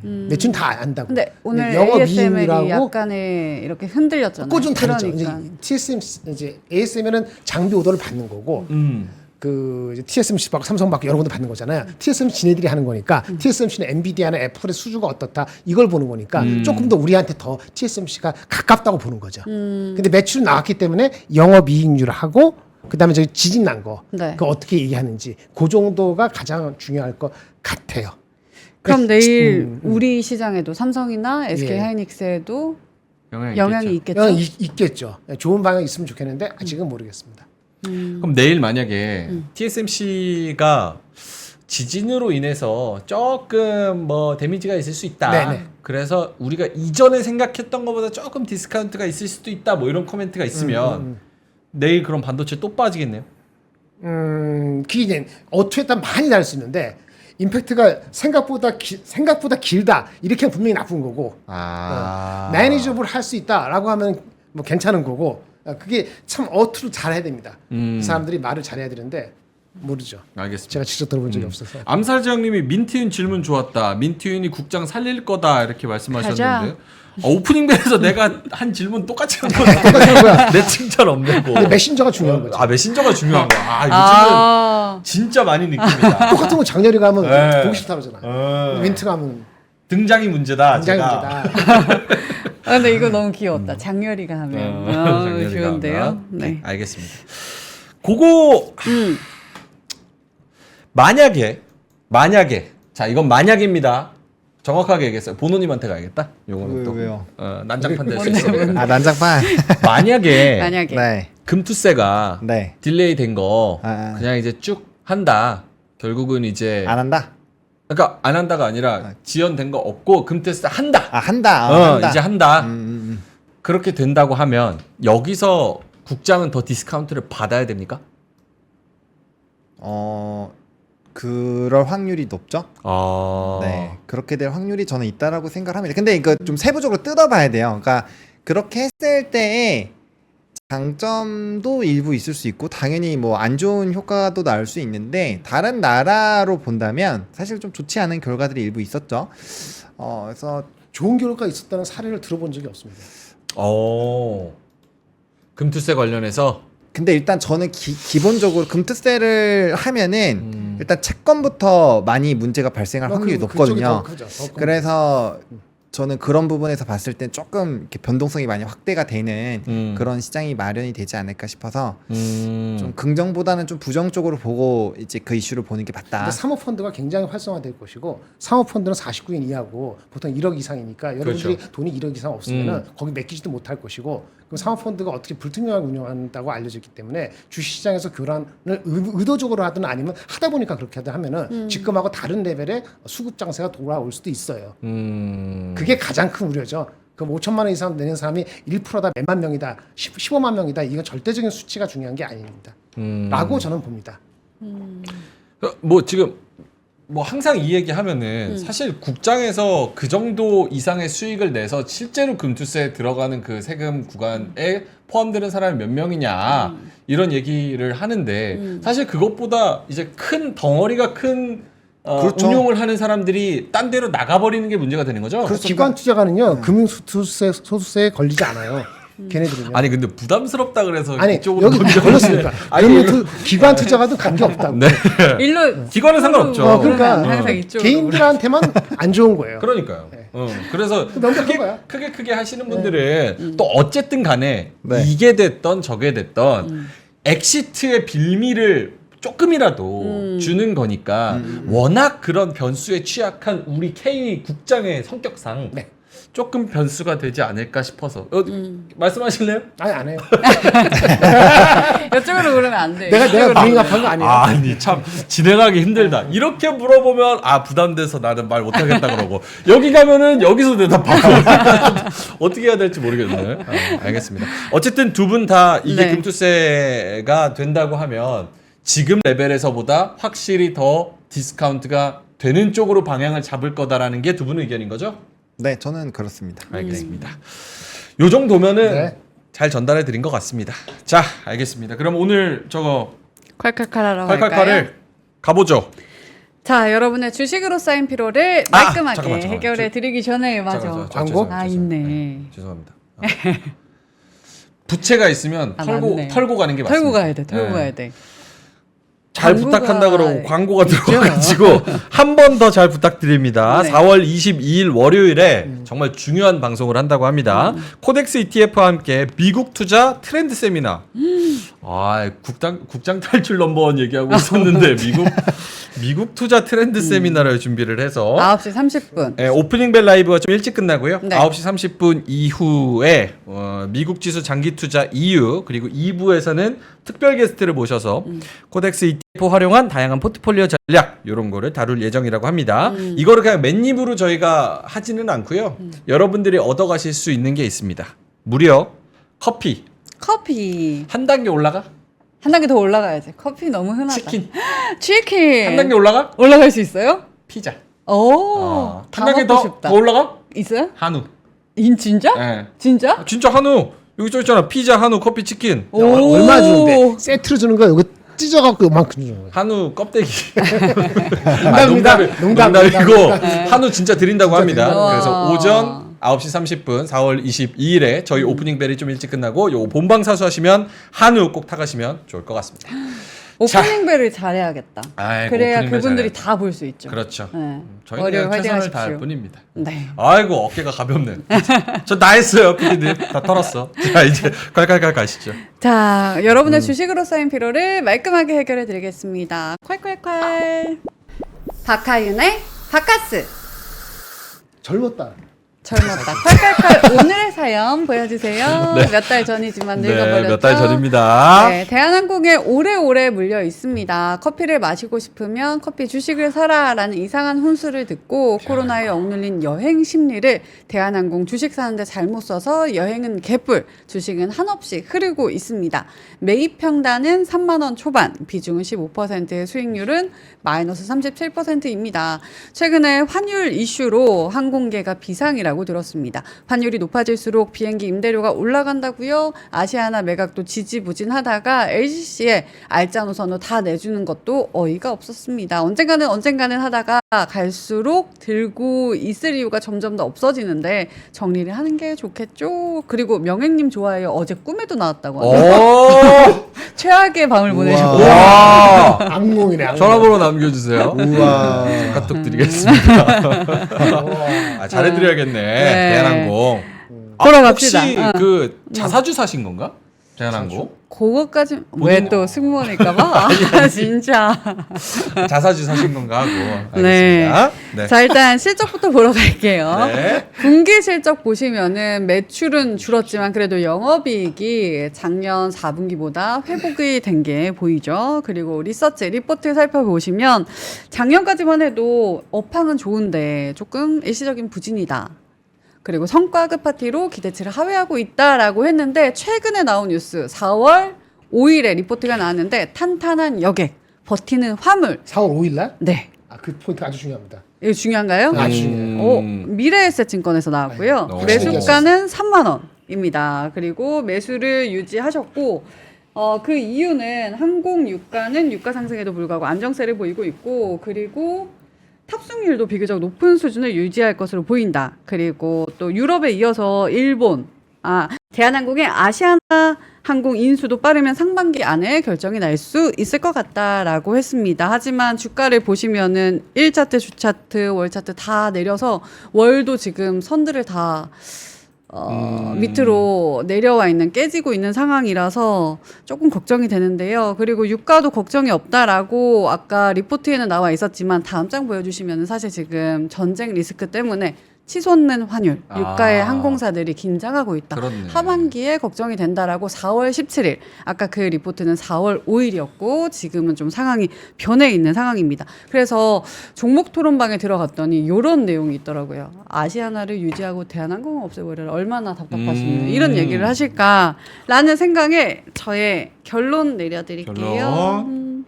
매출은 다 안다고. 근데 오늘 영업이익이라고 ASML이 약간의 이렇게 흔들렸잖아요. 그거 좀 다르죠. 그러니까. 이제 TSMC 이제 ASML은 장비 오더를 받는 거고 그 이제 TSMC하고 삼성밖에 여러 군데 받는 거잖아요. TSMC 지네들이 하는 거니까 TSMC는 엔비디아나 애플의 수주가 어떻다 이걸 보는 거니까 조금 더 우리한테 더 TSMC가 가깝다고 보는 거죠. 근데 매출이 나왔기 때문에 영업이익률하고 그다음에 저기 지진 난 거, 네. 그 어떻게 얘기하는지 그 정도가 가장 중요할 것 같아요. 그럼 내일 우리 시장에도 삼성이나 SK 예. 하이닉스에도 영향이 영향이 있겠죠. 있겠죠. 있겠죠. 좋은 방향이 있으면 좋겠는데 아직은 모르겠습니다. 그럼 내일 만약에 TSMC가 지진으로 인해서 조금 뭐 데미지가 있을 수 있다. 네네. 그래서 우리가 이전에 생각했던 것보다 조금 디스카운트가 있을 수도 있다. 뭐 이런 코멘트가 있으면 내일 그럼 반도체 또 빠지겠네요. 그게 이제 어투에 따라 많이 다를 수 있는데 임팩트가 생각보다 길다 이렇게 하면 분명히 나쁜 거고 매니저블 할 수 있다라고 하면 뭐 괜찮은 거고 그게 참 어투를 잘해야 됩니다. 그 사람들이 말을 잘해야 되는데 모르죠. 알겠습니다. 제가 직접 들어본 적이 없어서. 암살지형님이 민트윤 질문 좋았다. 민트윤이 국장 살릴 거다 이렇게 말씀하셨는데 오프닝벨에서 내가 한 질문 똑같이 한 거야. 내 칭찬 없는 거. 근데 메신저가 중요한 거죠. 메신저가 중요한 거야. 요즘은 진짜 많이 느낍니다. 똑같은 거 장렬이가 하면 네. 보기 싫다 그러잖아. 윈트가 하면 등장이 문제다. 굉장히 제가. 문제다. 근데 이거 너무 귀여웠다. 장렬이가 하면 장렬이가 좋은데요. 하면. 네. 알겠습니다. 그거 만약에 자 이건 만약입니다. 정확하게 얘기했어요. 보노님한테 가야겠다. 요거는 또 왜요? 난장판 될 수 있으니까. 아 난장판. 만약에 네. 금투세가 네. 딜레이 된 거 아. 그냥 이제 쭉 한다. 결국은 이제 안 한다. 그러니까 안 한다가 아니라 지연된 거 없고 금투세 한다. 아 한다. 한다. 이제 한다. 음. 그렇게 된다고 하면 여기서 국장은 더 디스카운트를 받아야 됩니까? 그럴 확률이 높죠. 네, 그렇게 될 확률이 저는 있다라고 생각합니다. 근데 이거 좀 세부적으로 뜯어봐야 돼요. 그러니까 그렇게 했을 때의 장점도 일부 있을 수 있고 당연히 뭐 안 좋은 효과도 나올 수 있는데 다른 나라로 본다면 사실 좀 좋지 않은 결과들이 일부 있었죠. 그래서 좋은 결과가 있었다는 사례를 들어본 적이 없습니다. 금투세 관련해서 근데 일단 저는 기본적으로 금투세를 하면은 일단 채권부터 많이 문제가 발생할 확률이 높거든요. 그래서 저는 그런 부분에서 봤을 땐 조금 이렇게 변동성이 많이 확대가 되는 그런 시장이 마련이 되지 않을까 싶어서 좀 긍정보다는 좀 부정적으로 보고 이제 그 이슈를 보는 게 맞다. 근데 사모펀드가 굉장히 활성화될 것이고 사모펀드는 49인 이하고 보통 1억 이상이니까 여러분들이 그렇죠. 돈이 1억 이상 없으면 거기 맡기지도 못할 것이고 그럼 사모펀드가 어떻게 불투명하게 운영한다고 알려졌기 때문에 주식시장에서 교란을 의도적으로 하든 아니면 하다 보니까 그렇게 하면은 지금하고 다른 레벨의 수급 장세가 돌아올 수도 있어요. 그게 가장 큰 우려죠. 그럼 5천만 원 이상 내는 사람이 1%다 몇만 명이다 15만 명이다 이건 절대적인 수치가 중요한 게 아닙니다. 라고 저는 봅니다. 뭐 지금 뭐 항상 이 얘기 하면은 사실 국장에서 그 정도 이상의 수익을 내서 실제로 금투세에 들어가는 그 세금 구간에 포함되는 사람이 몇 명이냐 이런 얘기를 하는데 사실 그것보다 이제 큰 덩어리가 큰 그렇죠. 운용을 하는 사람들이 딴 데로 나가버리는 게 문제가 되는 거죠. 기관 투자가는요 금융소득세에 걸리지 않아요. 걔네들은요. 아니 근데 부담스럽다 그래서 아니 이쪽으로 여기 걸렸으니까 기관 투자가도 관계 없다고. 네. 일로 기관은 상관없죠. 그러니까 항상 이쪽으로 개인들한테만 안 좋은 거예요. 그러니까요. 그래서 명백한 거야. 크게 하시는 분들은 또 어쨌든 간에 네. 이게 됐던 저게 됐던 엑시트의 빌미를 조금이라도 주는 거니까 워낙 그런 변수에 취약한 우리 K 국장의 성격상 네. 조금 변수가 되지 않을까 싶어서 말씀하실래요? 아니 안 해요. 이쪽으로 그러면 안 돼. 내가 부인합한 거 아니에요. 아니 참 진행하기 힘들다. 이렇게 물어보면 부담돼서 나는 말 못하겠다 그러고 여기 가면은 여기서 대답하고 어떻게 해야 될지 모르겠네. 알겠습니다. 어쨌든 두 분 다 이게 네. 금투세가 된다고 하면 지금 레벨에서보다 확실히 더 디스카운트가 되는 쪽으로 방향을 잡을 거다라는 게 두 분의 의견인 거죠? 네, 저는 그렇습니다. 알겠습니다. 요 정도면은 네. 잘 전달해 드린 것 같습니다. 자, 알겠습니다. 그럼 오늘 저거 콸콸콸하러 갈까요? 칼칼칼을 가보죠. 자, 여러분의 주식으로 쌓인 피로를 깔끔하게 해결해 드리기 전에 맞아. 광고? 있네. 죄송합니다. 부채가 있으면 맞네. 털고 가는 게 맞습니다. 털고 가야 돼. 털고 네. 가야 돼. 잘 광고가- 부탁한다 그러고 광고가 들어와가지고 한 번 더 잘 부탁드립니다. 네. 4월 22일 월요일에 정말 중요한 방송을 한다고 합니다. 코덱스 ETF와 함께 미국 투자 트렌드 세미나. 국장 탈출 넘버원 얘기하고 있었는데 미국 투자 트렌드 세미나를 준비를 해서 9시 30분. 네, 오프닝 벨 라이브가 좀 일찍 끝나고요. 네. 9시 30분 이후에 미국 지수 장기 투자 EU 그리고 2부에서는 특별 게스트를 모셔서 코덱스 ETF 활용한 다양한 포트폴리오 전략 이런 거를 다룰 예정이라고 합니다. 이거를 그냥 맨입으로 저희가 하지는 않고요. 여러분들이 얻어가실 수 있는 게 있습니다. 무려 커피 커피 한 단계 올라가? 한 단계 더 올라가야지. 커피 너무 흔하다. 치킨. 치킨. 한 단계 올라가? 올라갈 수 있어요? 피자. 오. 한 단계 더 올라가? 있어요? 한우. 진짜? 네. 진짜? 진짜 한우. 여기 써 있잖아. 피자, 한우, 커피, 치킨. 오. 얼마 주는데 세트로 주는 거야. 여기 찢어갖고 요만큼 주는 거야. 한우 껍데기. 농담입니다. 농담이고 네. 한우 진짜 드린다고 합니다. 드린다. 그래서 오전 9시 30분 4월 22일에 저희 오프닝 벨이 좀 일찍 끝나고 요 본방 사수하시면 한우 꼭 타가시면 좋을 것 같습니다. 오프닝벨을 잘해야겠다. 아이고, 그래야 오프닝벨 그분들이 잘해야 다 볼 수 있죠. 그렇죠. 네. 저희는 월요일 그냥 최선을 화이팅 다할 하십시오. 뿐입니다. 네. 아이고 어깨가 가볍네. 저 다 했어요, 피디님. 다 털었어. 자 이제 깔깔깔 가시죠. 자, 여러분의 주식으로 쌓인 피로를 말끔하게 해결해 드리겠습니다. 콸콸콸. 박하윤의 바카스. 젊었다. 젊었다. 콸콸콸. 오늘의 사연 보여주세요. 네. 몇 달 전이지만 네, 늙어버렸죠. 몇 달 전입니다. 네, 대한항공에 오래오래 물려 있습니다. 커피를 마시고 싶으면 커피 주식을 사라라는 이상한 훈수를 듣고 코로나에 억눌린 여행 심리를 대한항공 주식 사는데 잘못 써서 여행은 개뿔, 주식은 한없이 흐르고 있습니다. 매입 평단은 3만 원 초반, 비중은 15%, 수익률은 마이너스 37%입니다. 최근에 환율 이슈로 항공계가 비상이라고 들었습니다. 환율이 높아질수록 비행기 임대료가 올라간다고요? 아시아나 매각도 지지부진하다가 LCC에 알짜 노선을 다 내주는 것도 어이가 없었습니다. 언젠가는 하다가 갈수록 들고 있을 이유가 점점 더 없어지는데 정리를 하는 게 좋겠죠? 그리고 명행님 좋아해요. 어제 꿈에도 나왔다고 하네요. 오, 최악의 밤을 보내셨고 와, 악몽이네. 악몽. 전화번호 남겨주세요. 우와. 카톡 드리겠습니다. 아, 잘해드려야겠네. 대한항공. 보러 갑시다. 혹시 어. 그 자사주 사신 건가? 대한항공? 그거까지 왜 또 승무원일까봐? 아, 진짜. 자사주 사신 건가 하고. 네. 알겠습니다. 네. 자, 일단 실적부터 보러 갈게요. 네. 분기 실적 보시면은 매출은 줄었지만 그래도 영업이익이 작년 4분기보다 회복이 된 게 보이죠. 그리고 리서치 리포트 살펴보시면 작년까지만 해도 업황은 좋은데 조금 일시적인 부진이다. 그리고 성과급 파티로 기대치를 하회하고 있다라고 했는데 최근에 나온 뉴스 4월 5일에 리포트가 나왔는데 탄탄한 여객, 버티는 화물. 4월 5일 날? 네. 아, 그 포인트 아주 중요합니다. 이거 중요한가요? 아주 중요해요. 미래에셋증권에서 나왔고요. 네. 매수가는 3만 원입니다. 그리고 매수를 유지하셨고 그 이유는 항공 유가는 유가 상승에도 불구하고 안정세를 보이고 있고 그리고 탑승률도 비교적 높은 수준을 유지할 것으로 보인다. 그리고 또 유럽에 이어서 일본, 대한항공의 아시아나 항공 인수도 빠르면 상반기 안에 결정이 날 수 있을 것 같다라고 했습니다. 하지만 주가를 보시면은 1차트, 주차트, 월차트 다 내려서 월도 지금 선들을 다 밑으로 내려와 있는 깨지고 있는 상황이라서 조금 걱정이 되는데요. 그리고 유가도 걱정이 없다라고 아까 리포트에는 나와 있었지만 다음 장 보여주시면 사실 지금 전쟁 리스크 때문에 치솟는 환율, 유가의 항공사들이 긴장하고 있다. 그렇네. 하반기에 걱정이 된다라고 4월 17일, 아까 그 리포트는 4월 5일이었고 지금은 좀 상황이 변해 있는 상황입니다. 그래서 종목 토론방에 들어갔더니 이런 내용이 있더라고요. 아시아나를 유지하고 대한항공을 없애버려라. 얼마나 답답하시면 이런 얘기를 하실까라는 생각에 저의 결론 내려드릴게요. 결론.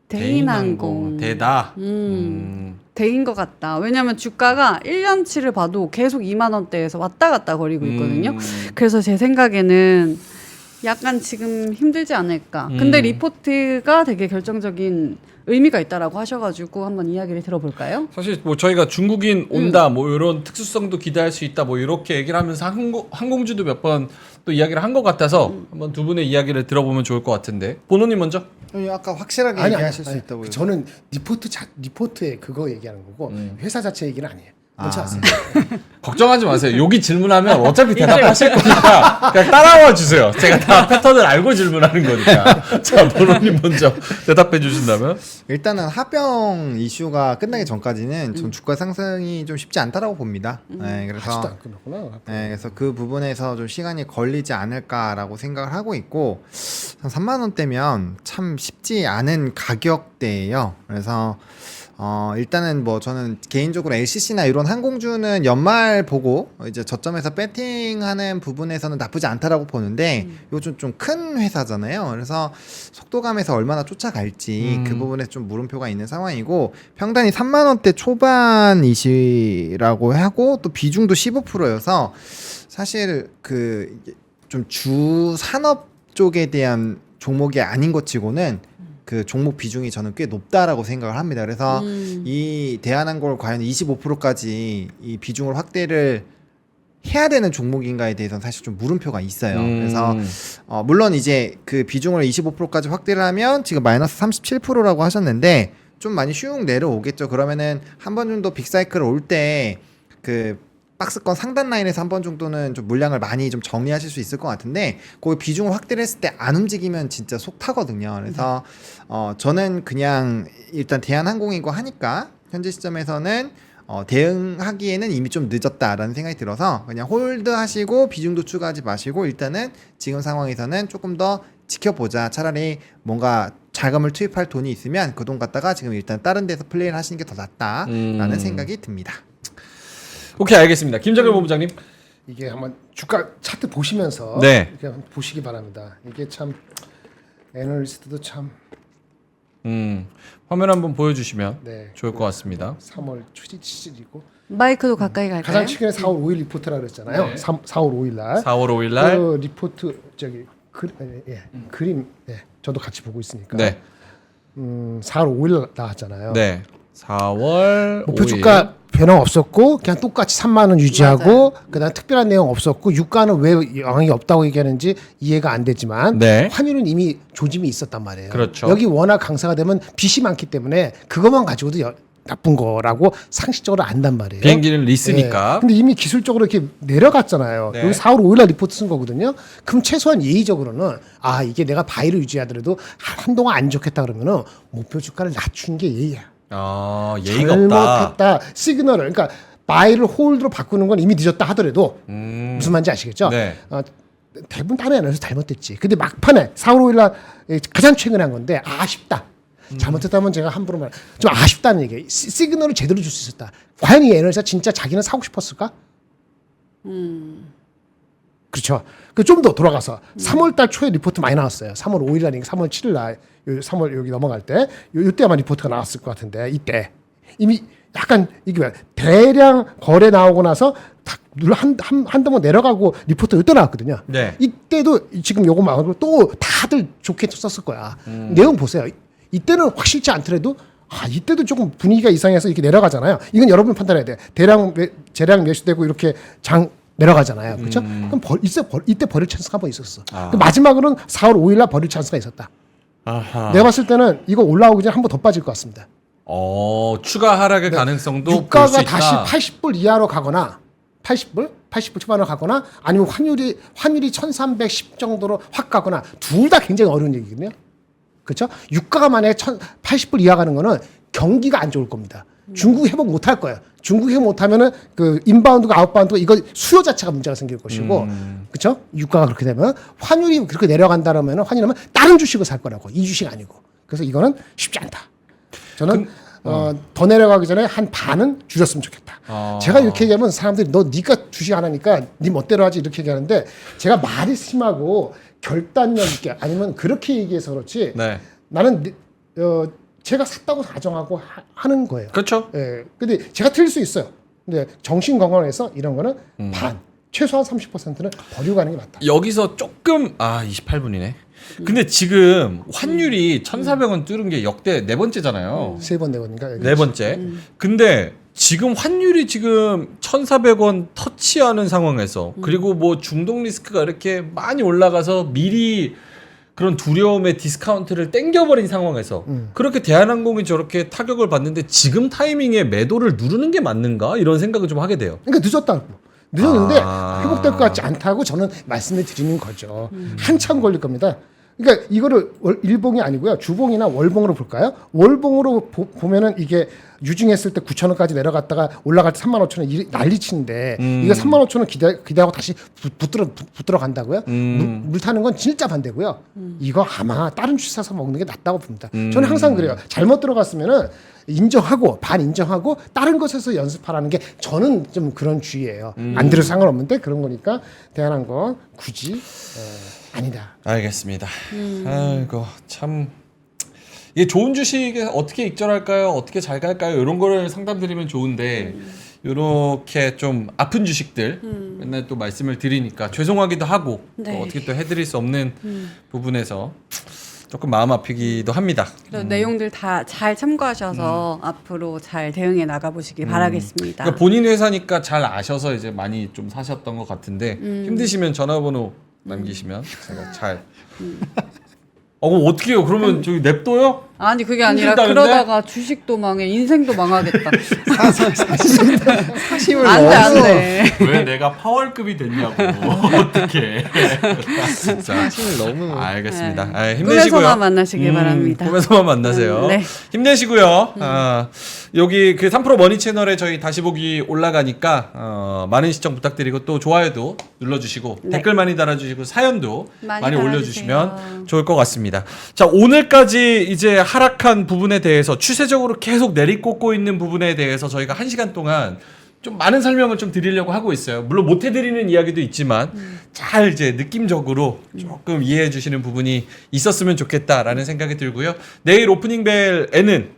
대인항공. 대다. 대인 것 같다. 왜냐하면 주가가 1년치를 봐도 계속 2만 원대에서 왔다 갔다 거리고 있거든요. 그래서 제 생각에는 약간 지금 힘들지 않을까. 근데 리포트가 되게 결정적인 의미가 있다라고 하셔가지고 한번 이야기를 들어볼까요? 사실 뭐 저희가 중국인 온다 뭐 이런 특수성도 기대할 수 있다 뭐 이렇게 얘기를 하면서 항공주도 몇 번 또 이야기를 한 것 같아서 한번 두 분의 이야기를 들어보면 좋을 것 같은데 본호님 먼저. 아까 확실하게 얘기하실 수 있다고요. 저는 리포트에 그거 얘기하는 거고 회사 자체 얘기는 아니에요. 그렇지 않습니다. 걱정하지 마세요. 여기 질문하면 어차피 대답하실 거니까 그냥 따라와 주세요. 제가 다 패턴을 알고 질문하는 거니까. 자, 본호님 먼저 대답해 주신다면. 일단은 합병 이슈가 끝나기 전까지는 전 주가 상승이 좀 쉽지 않다라고 봅니다. 네, 아직도 그래서 안 끝났구나. 네, 그래서 그 부분에서 좀 시간이 걸리지 않을까라고 생각을 하고 있고 한 3만 원대면 참 쉽지 않은 가격대예요. 그래서 일단은 뭐 저는 개인적으로 LCC나 이런 항공주는 연말 보고 이제 저점에서 배팅하는 부분에서는 나쁘지 않다라고 보는데 요즘 좀 큰 회사잖아요. 그래서 속도감에서 얼마나 쫓아갈지 그 부분에 좀 물음표가 있는 상황이고 평단이 3만 원대 초반이시라고 하고 또 비중도 15%여서 사실 그 좀 주산업 쪽에 대한 종목이 아닌 것 치고는 그 종목 비중이 저는 꽤 높다라고 생각을 합니다. 그래서 이 대한항공을 과연 25%까지 이 비중을 확대를 해야 되는 종목인가에 대해서는 사실 좀 물음표가 있어요. 그래서 물론 이제 그 비중을 25%까지 확대를 하면 지금 마이너스 37%라고 하셨는데 좀 많이 슝 내려오겠죠. 그러면은 한 번 정도 빅사이클 올 때 그 박스권 상단 라인에서 한 번 정도는 좀 물량을 많이 좀 정리하실 수 있을 것 같은데 그 비중을 확대를 했을 때 안 움직이면 진짜 속 타거든요. 그래서 저는 그냥 일단 대한항공이고 하니까 현재 시점에서는 대응하기에는 이미 좀 늦었다라는 생각이 들어서 그냥 홀드 하시고 비중도 추가하지 마시고 일단은 지금 상황에서는 조금 더 지켜보자. 차라리 뭔가 자금을 투입할 돈이 있으면 그 돈 갖다가 지금 일단 다른 데서 플레이를 하시는 게 더 낫다라는 생각이 듭니다. 오케이, 알겠습니다. 김정일 본부장님. 이게 한번 주가 차트 보시면서 네. 이렇게 한번 보시기 바랍니다. 이게 참 애널리스트도 참 화면 한번 보여주시면 네, 좋을 것 같습니다. 3월 추진이고 마이크도 가까이 갈까요? 가장 최근에 4월 5일 리포트라 그랬잖아요. 네. 4월 5일 날. 4월 5일 날. 그 리포트 그림 저도 같이 보고 있으니까. 네. 4월 5일 나왔잖아요. 네. 4월 목표 5일. 주가 변화 없었고 그냥 똑같이 3만 원 유지하고 그다음 특별한 내용 없었고 유가는 왜 영향이 없다고 얘기하는지 이해가 안 되지만 네. 환율은 이미 조짐이 있었단 말이에요. 그렇죠. 여기 워낙 강세가 되면 빚이 많기 때문에 그것만 가지고도 나쁜 거라고 상식적으로 안단 말이에요. 비행기는 리스니까. 네. 근데 이미 기술적으로 이렇게 내려갔잖아요. 네. 여기 4월 5일날 리포트 쓴 거거든요. 그럼 최소한 예의적으로는 이게 내가 바이를 유지하더라도 한동안 안 좋겠다 그러면은 목표 주가를 낮춘 게 예의야. 예의가 없다. 잘못했다. 시그널을 그러니까 바이를 홀드로 바꾸는 건 이미 늦었다 하더라도 무슨 말인지 아시겠죠? 네. 대부분 다른 애널에서 잘못됐지. 근데 막판에 4월 5일날 가장 최근에 한 건데 아쉽다. 잘못했다면 제가 함부로 말 좀 아쉽다는 얘기예요. 시그널을 제대로 줄 수 있었다. 과연 이 애널에서 진짜 자기는 사고 싶었을까? 그렇죠. 좀 더 돌아가서 3월달 초에 리포트 많이 나왔어요. 3월 5일날이니까 3월 7일날 3월 여기 넘어갈 때 이때 아마 리포트가 나왔을 것 같은데 이때 이미 약간 이게 뭐야 대량 거래 나오고 나서 한번 내려가고 리포트 또 나왔거든요. 네. 이때도 지금 요거 말고 또 다들 좋게 썼을 거야. 내용 보세요. 이때는 확실치 않더라도 이때도 조금 분위기가 이상해서 이렇게 내려가잖아요. 이건 여러분 판단해야 돼. 재량 매수되고 이렇게 장 내려가잖아요. 그렇죠? 그럼 이때 버릴 찬스가 한번 있었어. 마지막으로는 4월 5일날 버릴 찬스가 있었다. 아하. 내가 봤을 때는 이거 올라오기 전에 한 번 더 빠질 것 같습니다. 추가 하락의 가능성도 볼 수 유가가 있다. 다시 80불 이하로 가거나 80불 초반으로 가거나 아니면 환율이 1310 정도로 확 가거나 둘 다 굉장히 어려운 얘기거든요. 그렇죠? 유가가 만약에 80불 이하 가는 거는 경기가 안 좋을 겁니다. 중국 회복 못 할 거예요. 중국 회복 못 하면은 그 인바운드가 아웃바운드가 이거 수요 자체가 문제가 생길 것이고. 그렇죠? 유가가 그렇게 되면 환율이 그렇게 내려간다라면 환율은 다른 주식을 살 거라고. 이 주식 아니고. 그래서 이거는 쉽지 않다. 저는 더 내려가기 전에 한 반은 줄였으면 좋겠다. 제가 이렇게 얘기하면 사람들이 네가 주식 안 하니까 네 멋대로 하지 이렇게 얘기하는데 제가 말이 심하고 결단력 있게 아니면 그렇게 얘기해서 그렇지 네. 나는 제가 샀다고 가정하고 하는 거예요. 그렇죠. 예. 근데 제가 틀릴 수 있어요. 근데 정신 건강에서 이런 거는 반 최소한 30%는 버리고 가는 게 맞다. 여기서 조금 28분이네. 근데 지금 환율이 1,400원 뚫은 게 역대 네 번째잖아요. 세 번 내거니까 네 번째. 근데 지금 환율이 지금 1,400원 터치하는 상황에서 그리고 뭐 중동 리스크가 이렇게 많이 올라가서 미리 그런 두려움의 디스카운트를 땡겨버린 상황에서 그렇게 대한항공이 저렇게 타격을 받는데 지금 타이밍에 매도를 누르는 게 맞는가? 이런 생각을 좀 하게 돼요. 그러니까 늦었는데 회복될 것 같지 않다고 저는 말씀을 드리는 거죠. 한참 걸릴 겁니다. 그러니까 이거를 일봉이 아니고요. 주봉이나 월봉으로 볼까요? 월봉으로 보면은 이게 유증했을 때 9,000원까지 내려갔다가 올라갈 때 35,000원 난리치는데 이거 35,000원 기대하고 다시 붙들어 간다고요? 물 타는 건 진짜 반대고요. 이거 아마 다른 주식 사서 먹는 게 낫다고 봅니다. 저는 항상 그래요. 잘못 들어갔으면은 인정하고 반 인정하고 다른 것에서 연습하라는 게 저는 좀 그런 주의예요. 안 들어도 상관없는데 그런 거니까 대한항공 굳이 아니다. 알겠습니다. 아이고 참 이게 좋은 주식에 어떻게 익절할까요? 어떻게 잘 갈까요? 이런 거를 상담드리면 좋은데 이렇게 좀 아픈 주식들 맨날 또 말씀을 드리니까 죄송하기도 하고 네. 또 어떻게 또 해드릴 수 없는 부분에서 조금 마음 아프기도 합니다. 그래서 내용들 다 잘 참고하셔서 앞으로 잘 대응해 나가보시기 바라겠습니다. 그러니까 본인 회사니까 잘 아셔서 이제 많이 좀 사셨던 것 같은데 힘드시면 전화번호 남기시면 제가 잘. 그럼 어떻게 해요? 그러면 저기 냅둬요? 아니 그게 아니라 힘들다는데? 그러다가 주식도 망해 인생도 망하겠다. 사심을 안돼 너무 안돼. 왜 내가 파월급이 됐냐고. 어떻게? 진짜. 사심을 너무 알겠습니다. 아, 힘내시고요. 꿈에서만 만나시길 바랍니다. 꿈에서만 만나세요. 네. 힘내시고요. 아, 여기 그 3프로 머니 채널에 저희 다시 보기 올라가니까 많은 시청 부탁드리고 또 좋아요도 눌러주시고 네. 댓글 많이 달아주시고 사연도 많이 많이 달아주세요. 올려주시면 좋을 것 같습니다. 자, 오늘까지 이제 하락한 부분에 대해서 추세적으로 계속 내리꽂고 있는 부분에 대해서 저희가 1시간 동안 좀 많은 설명을 좀 드리려고 하고 있어요. 물론 못 해드리는 이야기도 있지만 잘 이제 느낌적으로 조금 이해해 주시는 부분이 있었으면 좋겠다라는 생각이 들고요. 내일 오프닝 벨에는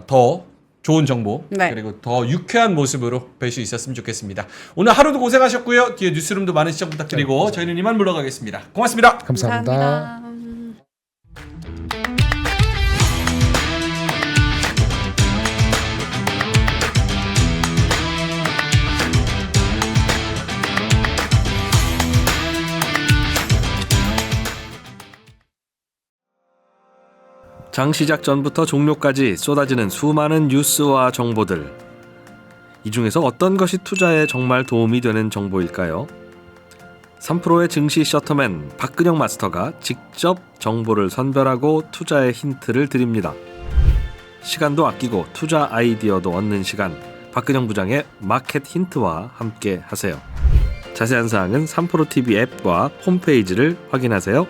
더 좋은 정보 네. 그리고 더 유쾌한 모습으로 뵐 수 있었으면 좋겠습니다. 오늘 하루도 고생하셨고요. 뒤에 뉴스룸도 많은 시청 부탁드리고 저희는 이만 물러가겠습니다. 고맙습니다. 감사합니다. 감사합니다. 장 시작 전부터 종료까지 쏟아지는 수많은 뉴스와 정보들. 이 중에서 어떤 것이 투자에 정말 도움이 되는 정보일까요? 3프로의 증시 셔터맨 박근영 마스터가 직접 정보를 선별하고 투자의 힌트를 드립니다. 시간도 아끼고 투자 아이디어도 얻는 시간, 박근영 부장의 마켓 힌트와 함께 하세요. 자세한 사항은 3프로 TV 앱과 홈페이지를 확인하세요.